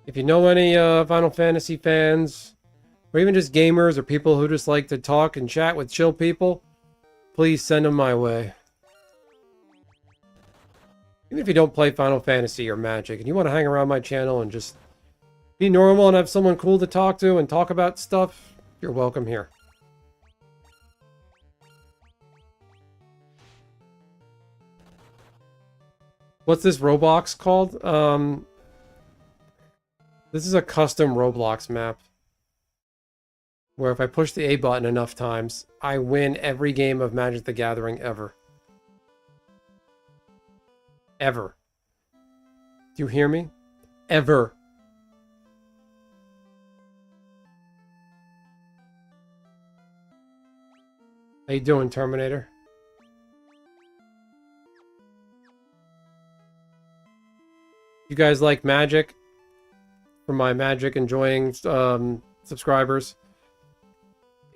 If you know any Final Fantasy fans, or even just gamers or people who just like to talk and chat with chill people, please send them my way. Even if you don't play Final Fantasy or Magic, and you want to hang around my channel and just be normal and have someone cool to talk to and talk about stuff, you're welcome here. What's this Roblox called? This is a custom Roblox map. where if I push the A button enough times, I win every game of Magic the Gathering ever. Ever. Do you hear me? Ever. How you doing, Terminator? You guys like Magic? For my Magic enjoying subscribers,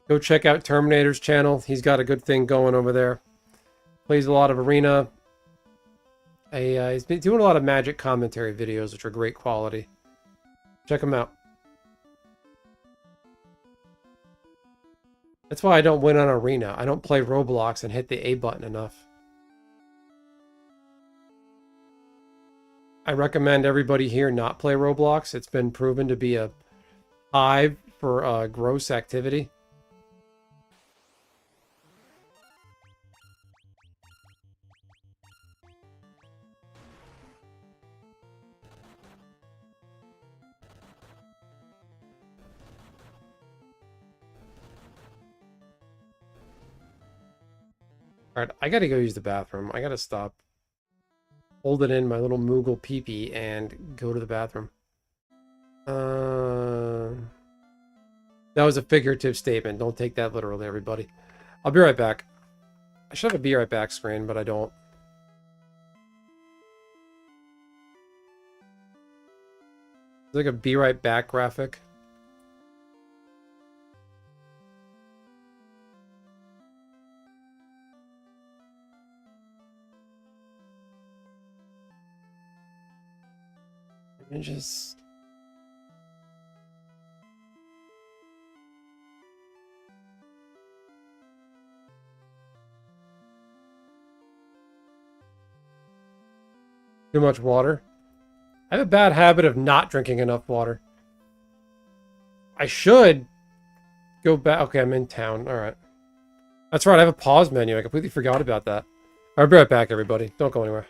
go check out Terminator's channel. He's got a good thing going over there. Plays a lot of Arena. He's been doing a lot of Magic commentary videos, which are great quality. Check him out. That's why I don't win on Arena. I don't play Roblox and hit the A button enough. I recommend everybody here not play Roblox. It's been proven to be a hive for gross activity. Alright, I gotta go use the bathroom. I gotta stop. Hold it in my little Moogle pee-pee and go to the bathroom. That was a figurative statement. Don't take that literally, everybody. I'll be right back. I should have a be right back screen, but I don't. It's like a be right back graphic. Images. Too much water. I have a bad habit of not drinking enough water. I should go back. Okay, I'm in town. All right. That's right. I have a pause menu. I completely forgot about that. I'll be right back, everybody. Don't go anywhere.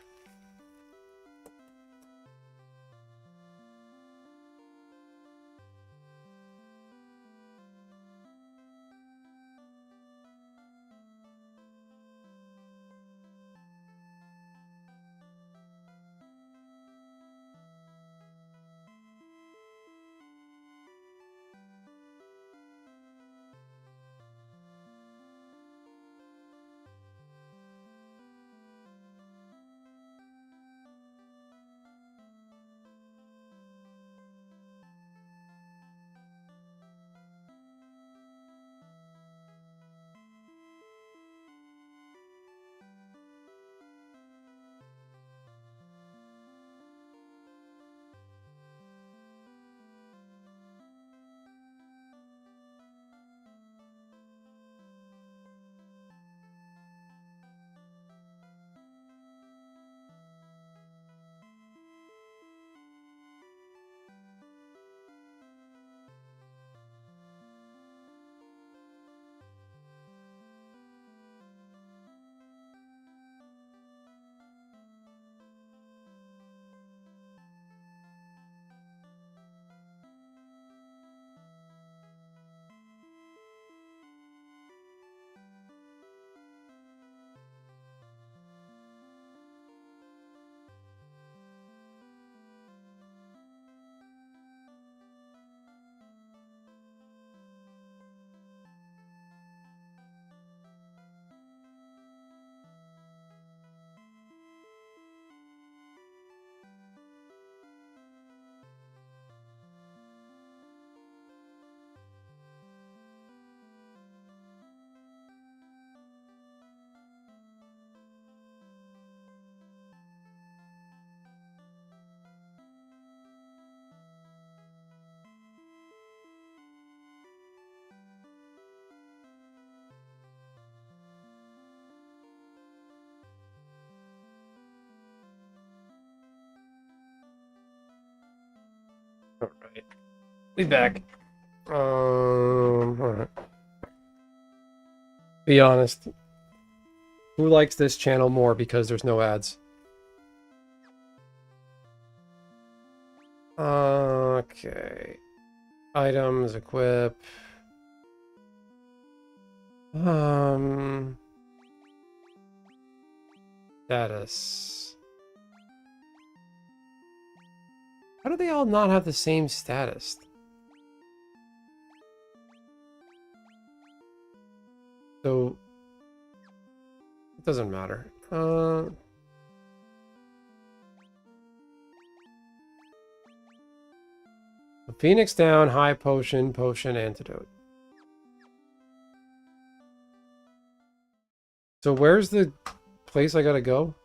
All right. Be back. All right. Be honest. Who likes this channel more because there's no ads? Okay. Items, equip. Status. How do they all not have the same status? So it doesn't matter. Phoenix down, high potion, potion antidote. So where's the place I gotta go?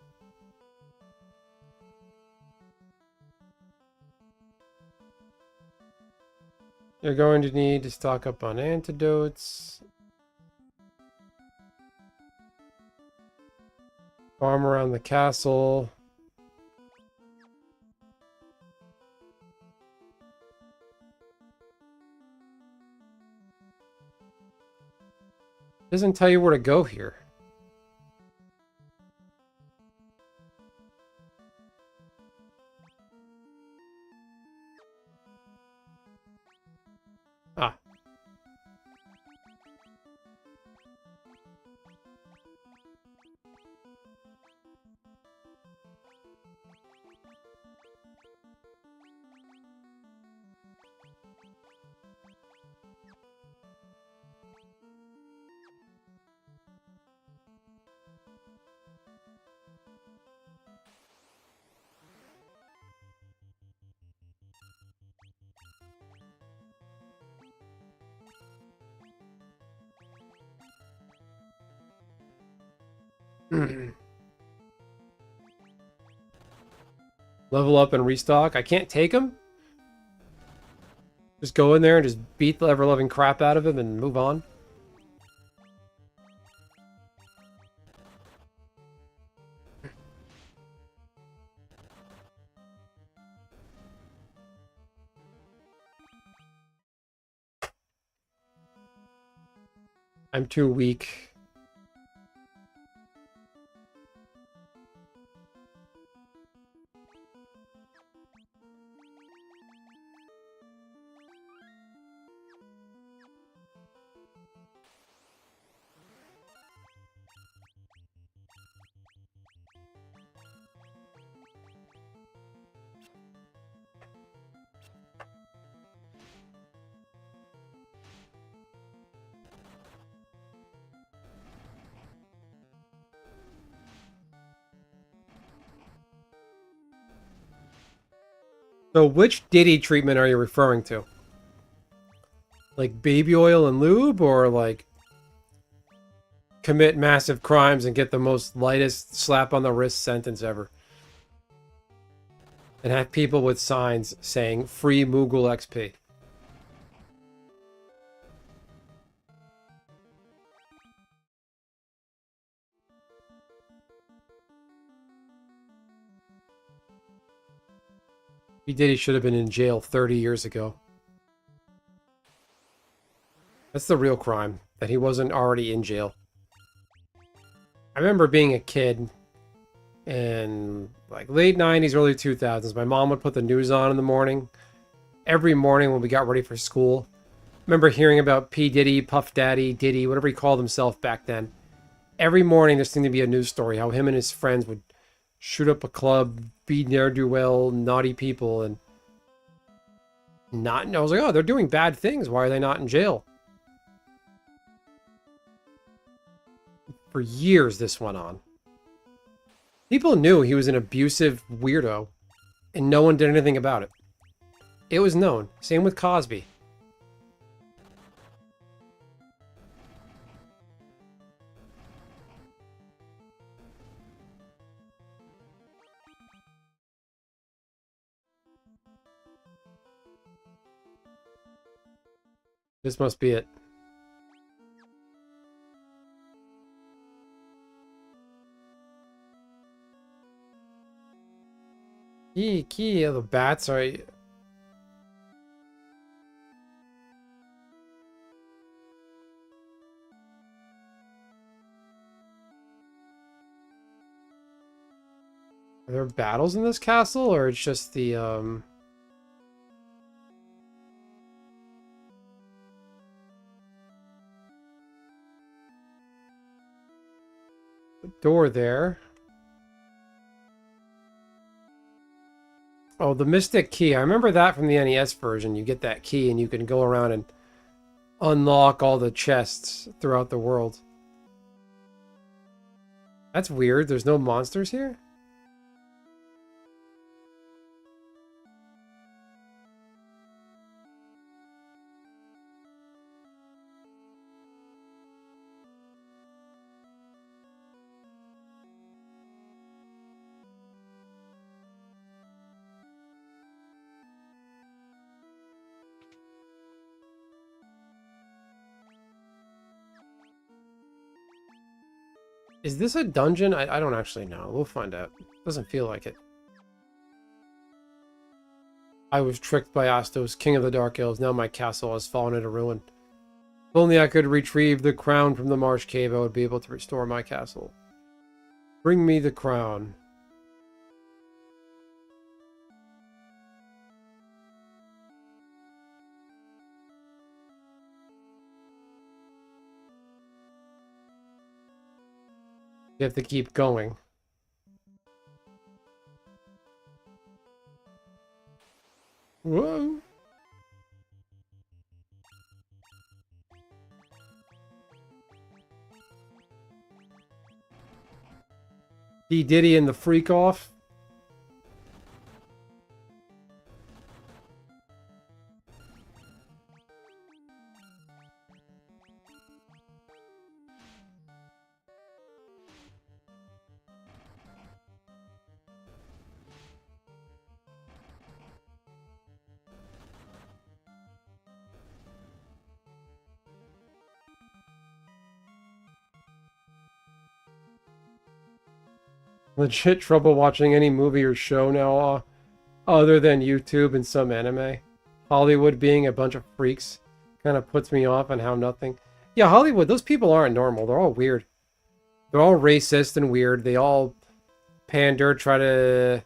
You're going to need to stock up on antidotes. Farm around the castle. Doesn't tell you where to go here. Ah. Level up and restock. I can't take him? Just go in there and just beat the ever-loving crap out of him and move on? I'm too weak. So which Diddy treatment are you referring to? Like baby oil and lube, or like commit massive crimes and get the most lightest slap on the wrist sentence ever? And have people with signs saying free Moogle XP. P. Diddy should have been in jail 30 years ago. That's the real crime, that he wasn't already in jail. I remember being a kid in like late 90s, early 2000s. My mom would put the news on in the morning. Every morning when we got ready for school. I remember hearing about P. Diddy, Puff Daddy, Diddy, whatever he called himself back then. Every morning there seemed to be a news story, how him and his friends would shoot up a club, be ne'er-do-well, naughty people, and I was like, oh, they're doing bad things. Why are they not in jail? For years this went on. People knew he was an abusive weirdo, and no one did anything about it. It was known. Same with Cosby. This must be it. Key, the bats are... Are there battles in this castle, or it's just the, door there. Oh, the Mystic Key. I remember that from the NES version. You get that key and you can go around and unlock all the chests throughout the world. That's weird. There's no monsters here? Is this a dungeon? I don't actually know. We'll find out. Doesn't feel like it. I was tricked by Astos, king of the Dark Hills. Now my castle has fallen into ruin. If only I could retrieve the crown from the marsh cave, I would be able to restore my castle. Bring me the crown. You have to keep going. Whoa. D. Diddy and the Freak Off. Legit trouble watching any movie or show now, other than YouTube and some anime. Hollywood being a bunch of freaks kind of puts me off on how nothing... Yeah, Hollywood, those people aren't normal. They're all weird. They're all racist and weird. They all pander, try to,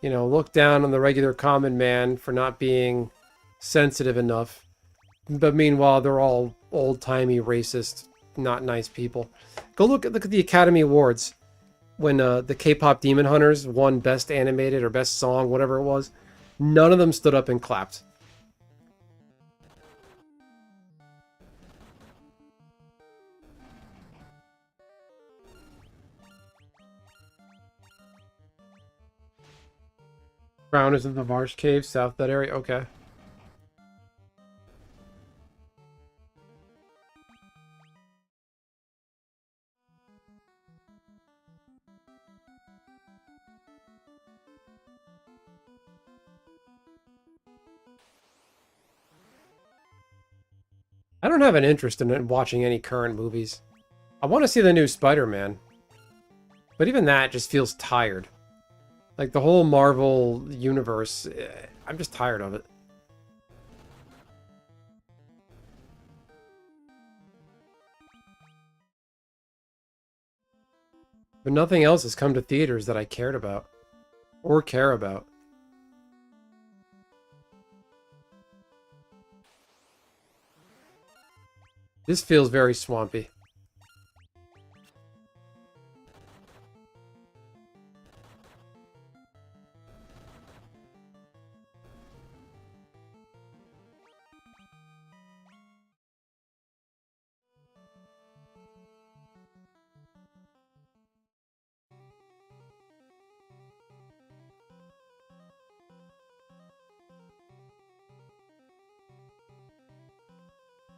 you know, look down on the regular common man for not being sensitive enough. But meanwhile, they're all old-timey, racist, not nice people. Go look at the Academy Awards. When the K-pop Demon Hunters won Best Animated or Best Song, whatever it was, none of them stood up and clapped. Crown is in the Marsh Cave, south that area. Okay. I don't have an interest in watching any current movies. I want to see the new Spider-Man. But even that just feels tired. Like the whole Marvel universe, I'm just tired of it. But nothing else has come to theaters that I cared about. Or care about. This feels very swampy.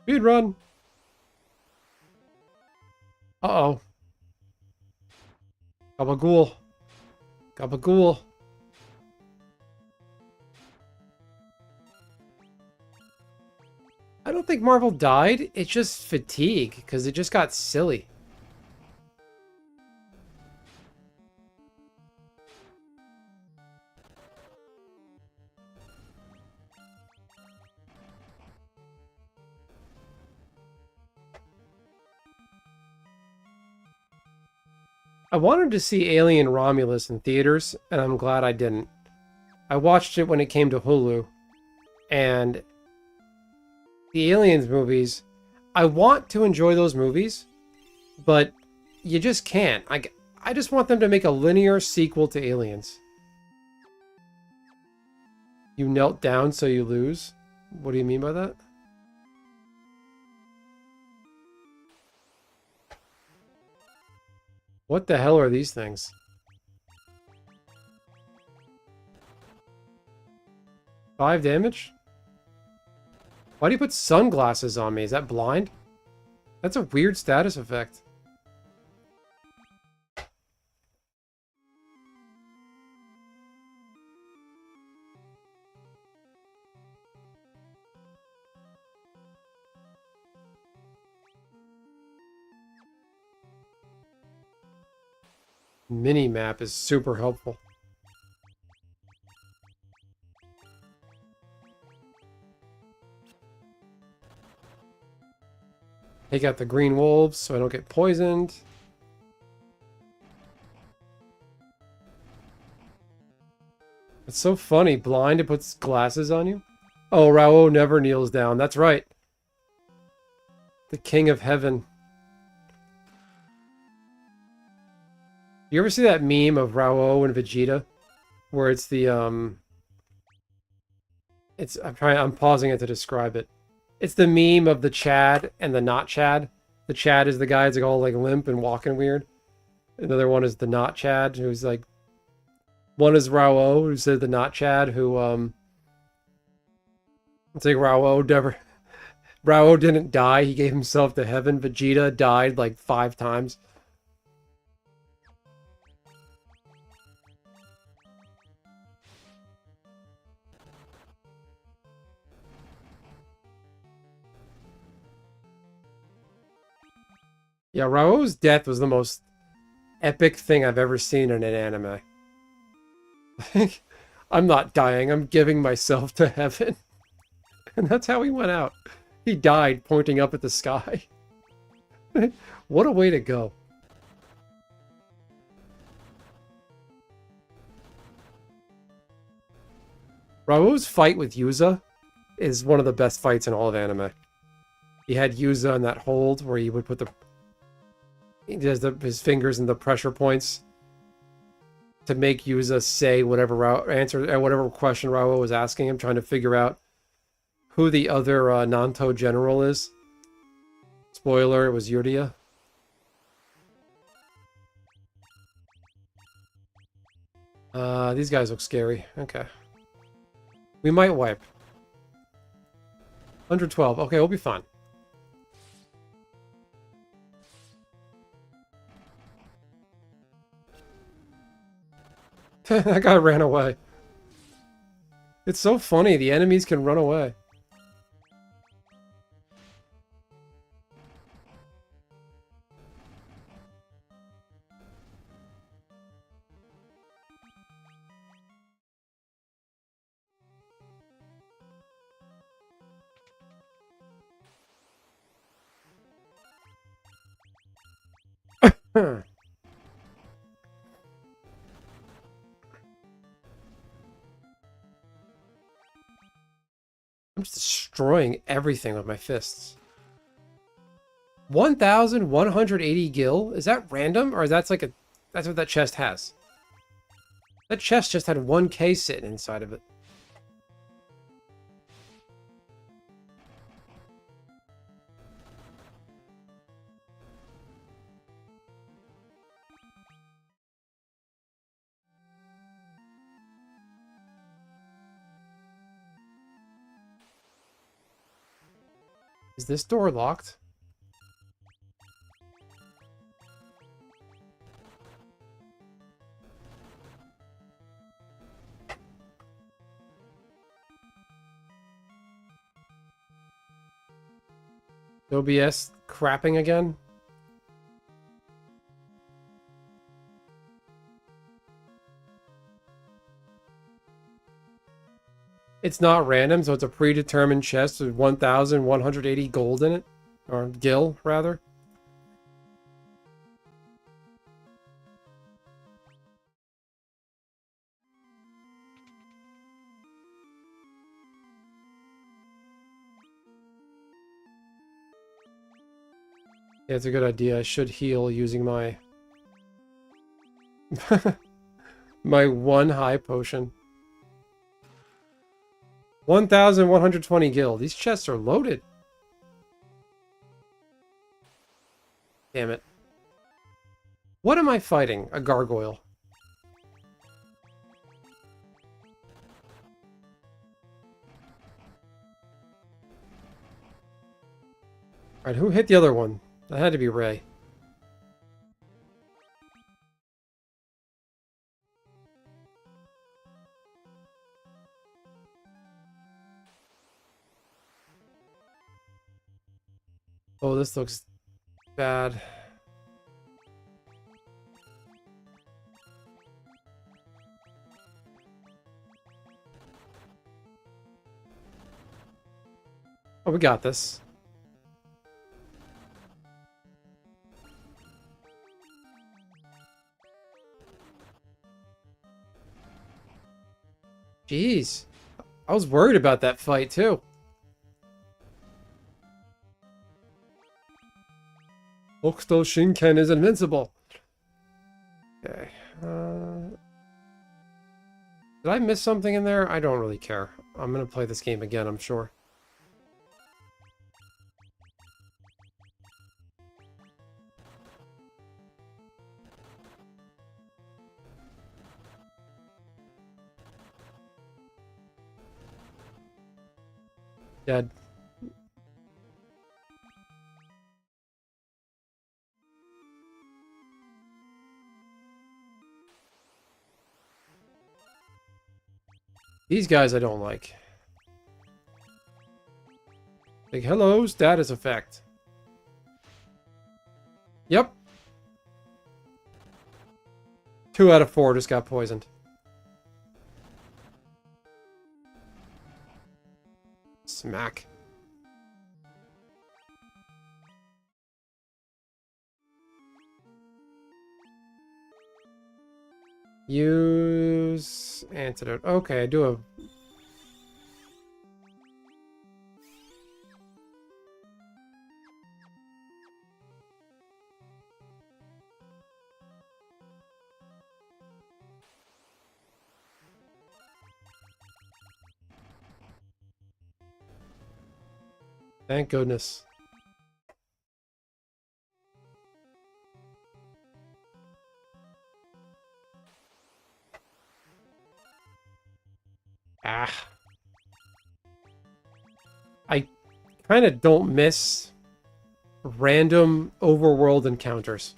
Speed run! Uh-oh. Gabagool. Gabagool. I don't think Marvel died. It's just fatigue, because it just got silly. I wanted to see Alien Romulus in theaters, and I'm glad I didn't. I watched it when it came to Hulu, and the Aliens movies, I want to enjoy those movies, but you just can't. I just want them to make a linear sequel to Aliens. You knelt down so you lose? What do you mean by that? What the hell are these things? Five damage? Why do you put sunglasses on me? Is that blind? That's a weird status effect. Mini-map is super helpful. Take out the green wolves so I don't get poisoned. It's so funny. Blind, it puts glasses on you. Oh, Rao never kneels down. That's right. The King of Heaven. You ever see that meme of Rao and Vegeta? Where it's the, I'm pausing it to describe it. It's the meme of the Chad and the not Chad. The Chad is the guy that's like all like limp and walking weird. Another one is the not Chad, who's like... One is Rao, who said the not Chad, who, it's like Rao didn't die, he gave himself to heaven. Vegeta died like 5 times. Yeah, Rao's death was the most epic thing I've ever seen in an anime. I'm not dying, I'm giving myself to heaven. And that's how he went out. He died pointing up at the sky. What a way to go. Rao's fight with Yuza is one of the best fights in all of anime. He had Yuza in that hold where he would put his fingers in the pressure points to make Yuza say whatever whatever question Rao was asking him, trying to figure out who the other Nanto general is. Spoiler, it was Yurdia. These guys look scary. Okay. We might wipe. 112. Okay, we'll be fine. That guy ran away. It's so funny, the enemies can run away. I'm just destroying everything with my fists. 1,180 gil? Is that random? Or that's like that's what that chest has? That chest just had 1k sitting inside of it. Is this door locked? OBS crapping again? It's not random, so it's a predetermined chest with 1,180 gold in it. Or gil, rather. Yeah, it's a good idea. I should heal using my My one high potion. 1,120 gil. These chests are loaded. Damn it. What am I fighting? A gargoyle. Alright, who hit the other one? That had to be Ray. Oh, this looks bad. Oh, we got this. Jeez. I was worried about that fight, too. Hokuto Shinken is invincible. Okay. Did I miss something in there? I don't really care. I'm going to play this game again, I'm sure. Dead. These guys I don't like. Like, hello, status effect. Yep. 2 out of 4 just got poisoned. Smack. Use antidote. Okay, I do a... Thank goodness. Ah. I kind of don't miss random overworld encounters.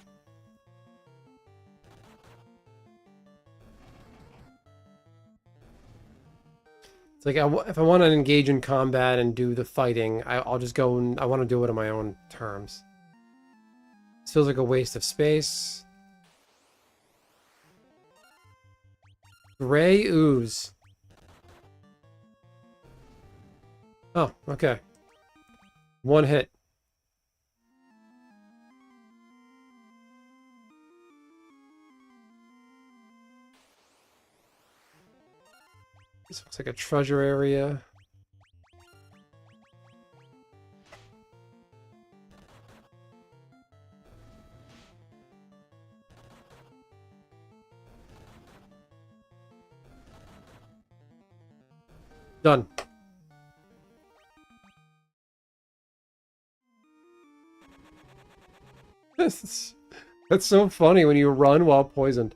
It's like, if I want to engage in combat and do the fighting, I'll just go and I want to do it on my own terms. This feels like a waste of space. Gray ooze. Oh, okay. 1 hit. This looks like a treasure area. Done. That's so funny when you run while poisoned.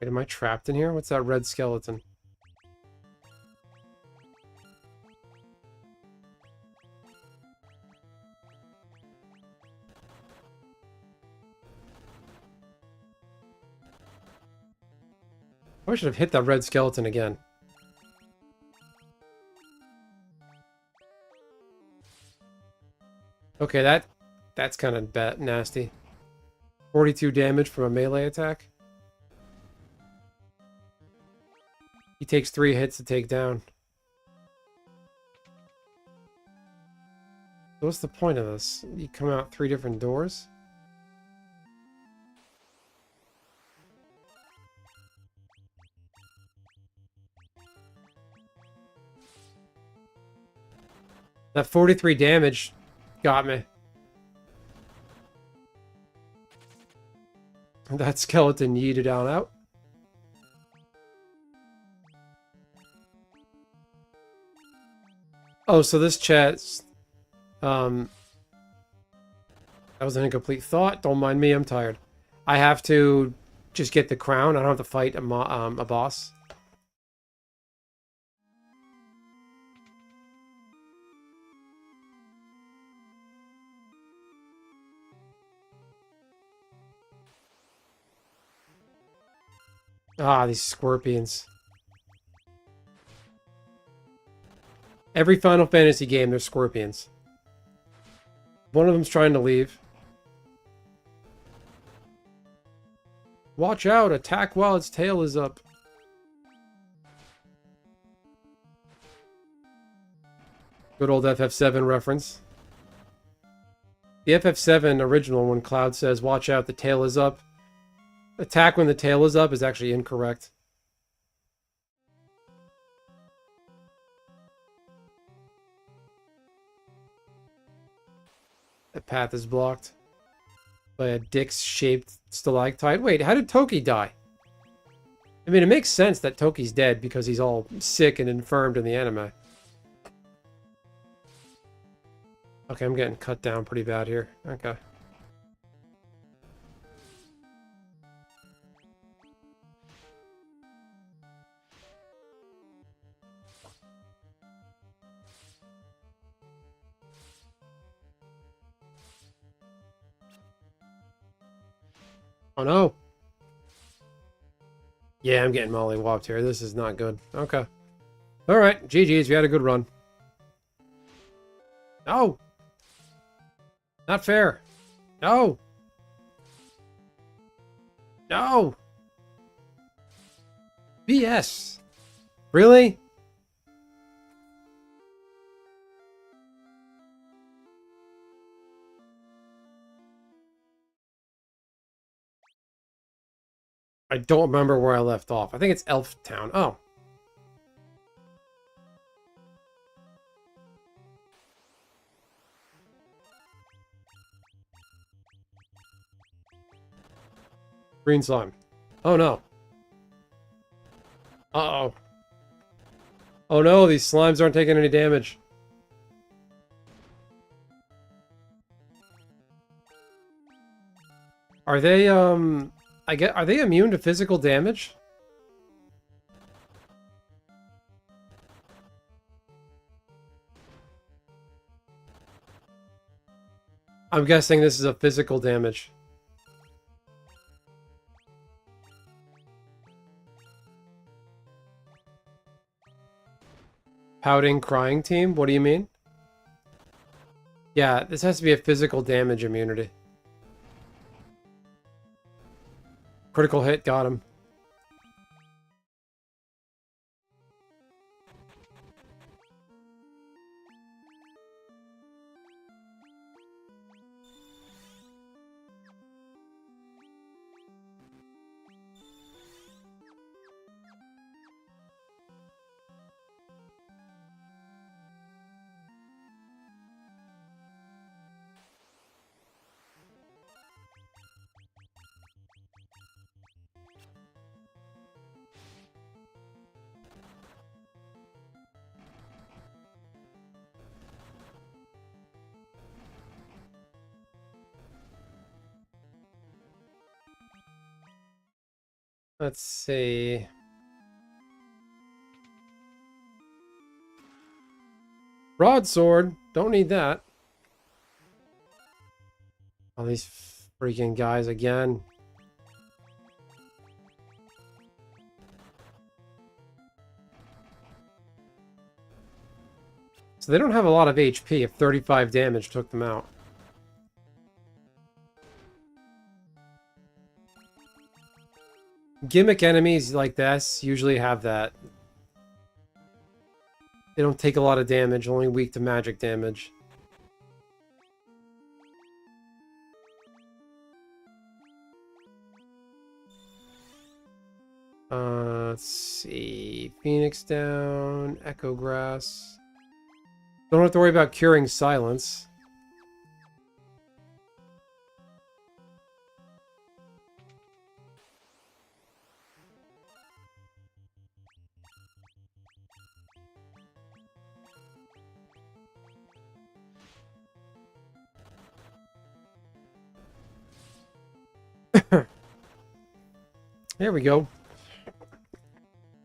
Wait, am I trapped in here? What's that red skeleton? I should have hit that red skeleton again. Okay, that's kind of nasty. 42 damage from a melee attack. He takes 3 hits to take down. What's the point of this? You come out 3 different doors? That 43 damage got me. That skeleton yeeted on out. Oh, so this chat's... that was an incomplete thought. Don't mind me, I'm tired. I have to just get the crown. I don't have to fight a boss. Ah, these scorpions. Every Final Fantasy game, there's scorpions. One of them's trying to leave. Watch out! Attack while its tail is up. Good old FF7 reference. The FF7 original, when Cloud says, watch out, the tail is up. Attack when the tail is up is actually incorrect. The path is blocked by a dick-shaped stalactite. Wait, how did Toki die? I mean, it makes sense that Toki's dead because he's all sick and infirmed in the anime. Okay, I'm getting cut down pretty bad here. Okay. Oh no! Yeah, I'm getting mollywopped here. This is not good. Okay. Alright, GG's. We had a good run. No! Not fair. No! No! BS! Really? I don't remember where I left off. I think it's Elf Town. Oh. Green slime. Oh no. Uh-oh. Oh no, these slimes aren't taking any damage. Are they, are they immune to physical damage? I'm guessing this is a physical damage. Pouting, crying team? What do you mean? Yeah, this has to be a physical damage immunity. Critical hit, got him. Let's see. Broadsword. Don't need that. All these freaking guys again. So they don't have a lot of HP if 35 damage took them out. Gimmick enemies like this usually have that. They don't take a lot of damage, only weak to magic damage. Let's see. Phoenix down, Echo Grass. Don't have to worry about curing silence. There we go.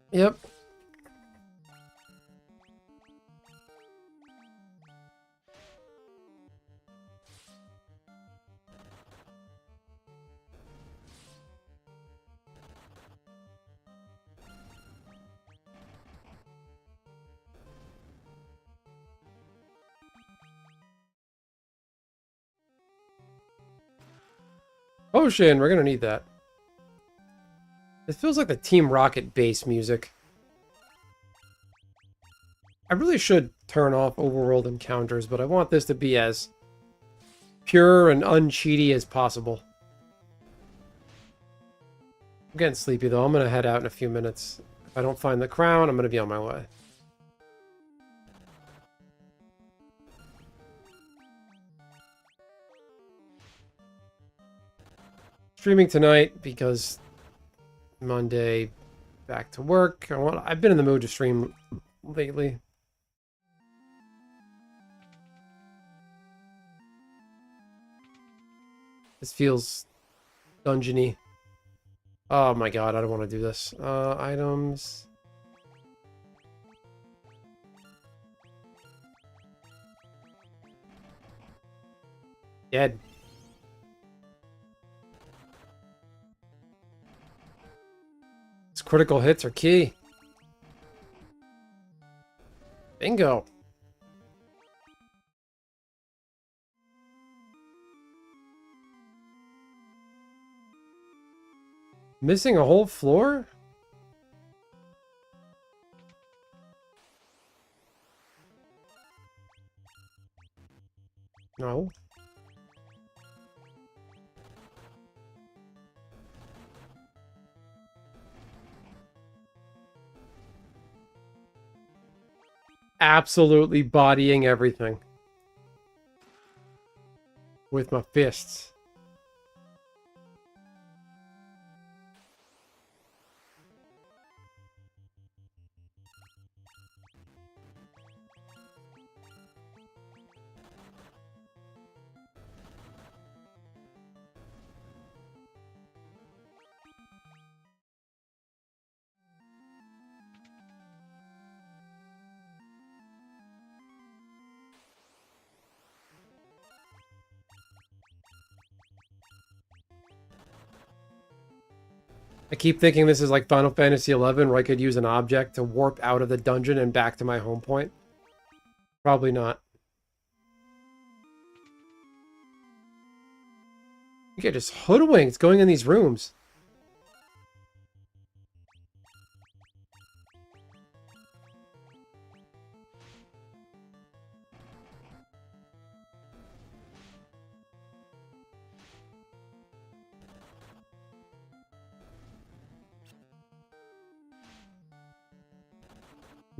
Yep. Potion, we're gonna need that. It feels like the Team Rocket bass music. I really should turn off overworld encounters, but I want this to be as pure and uncheaty as possible. I'm getting sleepy though. I'm gonna head out in a few minutes. If I don't find the crown, I'm gonna be on my way. Streaming tonight because Monday back to work. I've been in the mood to stream lately. This feels dungeony. Oh my god, I don't want to do this. Items. Dead. These critical hits are key. Bingo. Missing a whole floor? No. Absolutely bodying everything. With my fists. I keep thinking this is like Final Fantasy XI, where I could use an object to warp out of the dungeon and back to my home point. Probably not. You get just hoodwinked going in these rooms.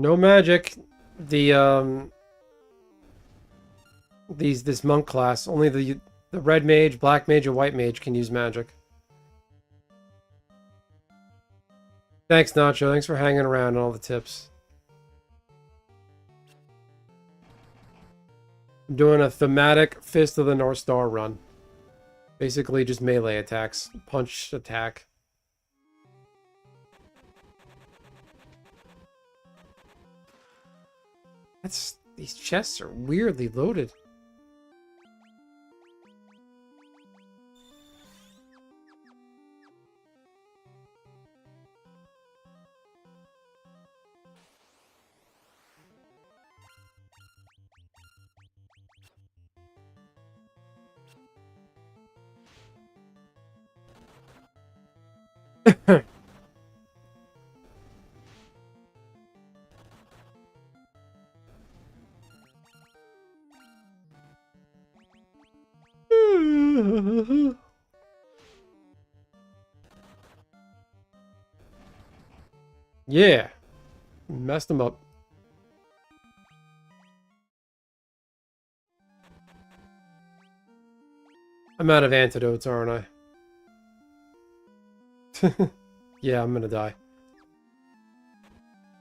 No magic. This monk class, only the red mage, black mage, and white mage can use magic. Thanks, Nacho. Thanks for hanging around and all the tips. I'm doing a thematic Fist of the North Star run. Basically just melee attacks. Punch attack. These chests are weirdly loaded. Yeah. Messed them up. I'm out of antidotes, aren't I? Yeah, I'm gonna die.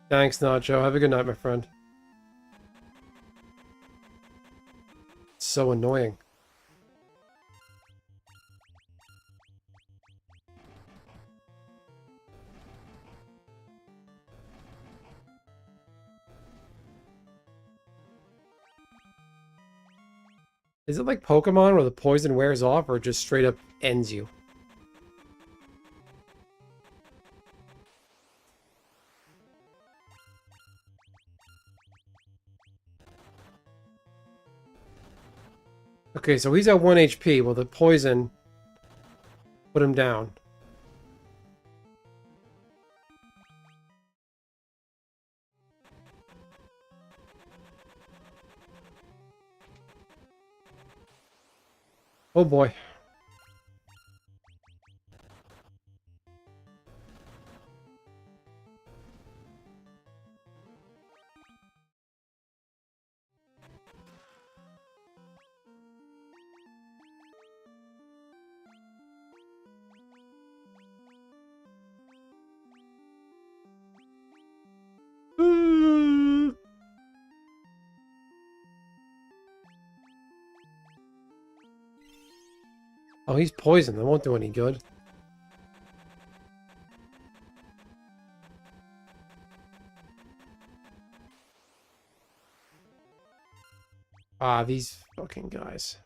Thanks, Nacho. Have a good night, my friend. It's so annoying. Is it like Pokemon where the poison wears off or it just straight up ends you? Okay, so he's at 1 HP. Well, the poison put him down. Oh boy. Oh, he's poisoned. That won't do any good. Ah, these fucking guys.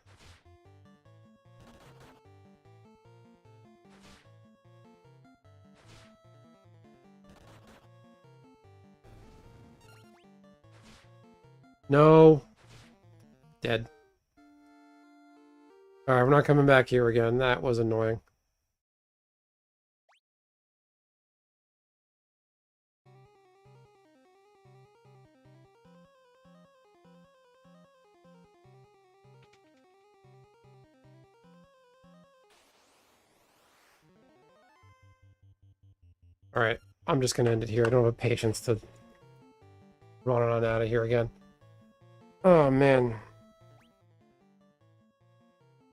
No. Dead. Alright, we're not coming back here again. That was annoying. Alright, I'm just gonna end it here. I don't have patience to run on out of here again. Oh, man.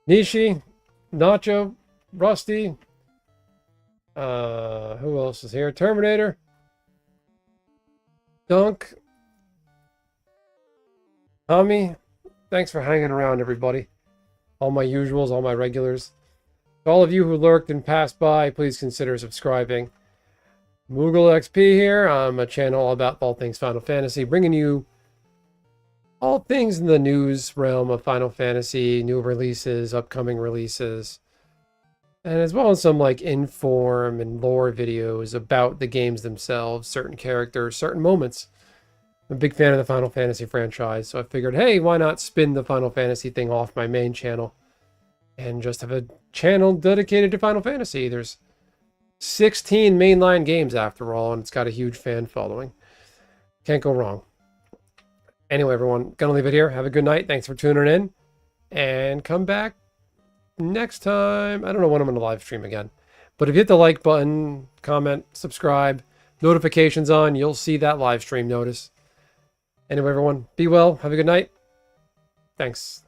Nishi, Nacho, Rusty. Who else is here? Terminator. Dunk. Tommy. Thanks for hanging around, everybody. All my usuals, all my regulars. To all of you who lurked and passed by, please consider subscribing. Moogle XP here. I'm a channel all about all things Final Fantasy, bringing you all things in the news realm of Final Fantasy, new releases, upcoming releases, and as well as some like inform and lore videos about the games themselves, certain characters, certain moments. I'm a big fan of the Final Fantasy franchise, so I figured, hey, why not spin the Final Fantasy thing off my main channel and just have a channel dedicated to Final Fantasy. There's 16 mainline games after all, and it's got a huge fan following. Can't go wrong. Anyway, everyone, gonna leave it here. Have a good night. Thanks for tuning in. And come back next time. I don't know when I'm going to live stream again. But if you hit the like button, comment, subscribe, notifications on, you'll see that live stream notice. Anyway, everyone, be well. Have a good night. Thanks.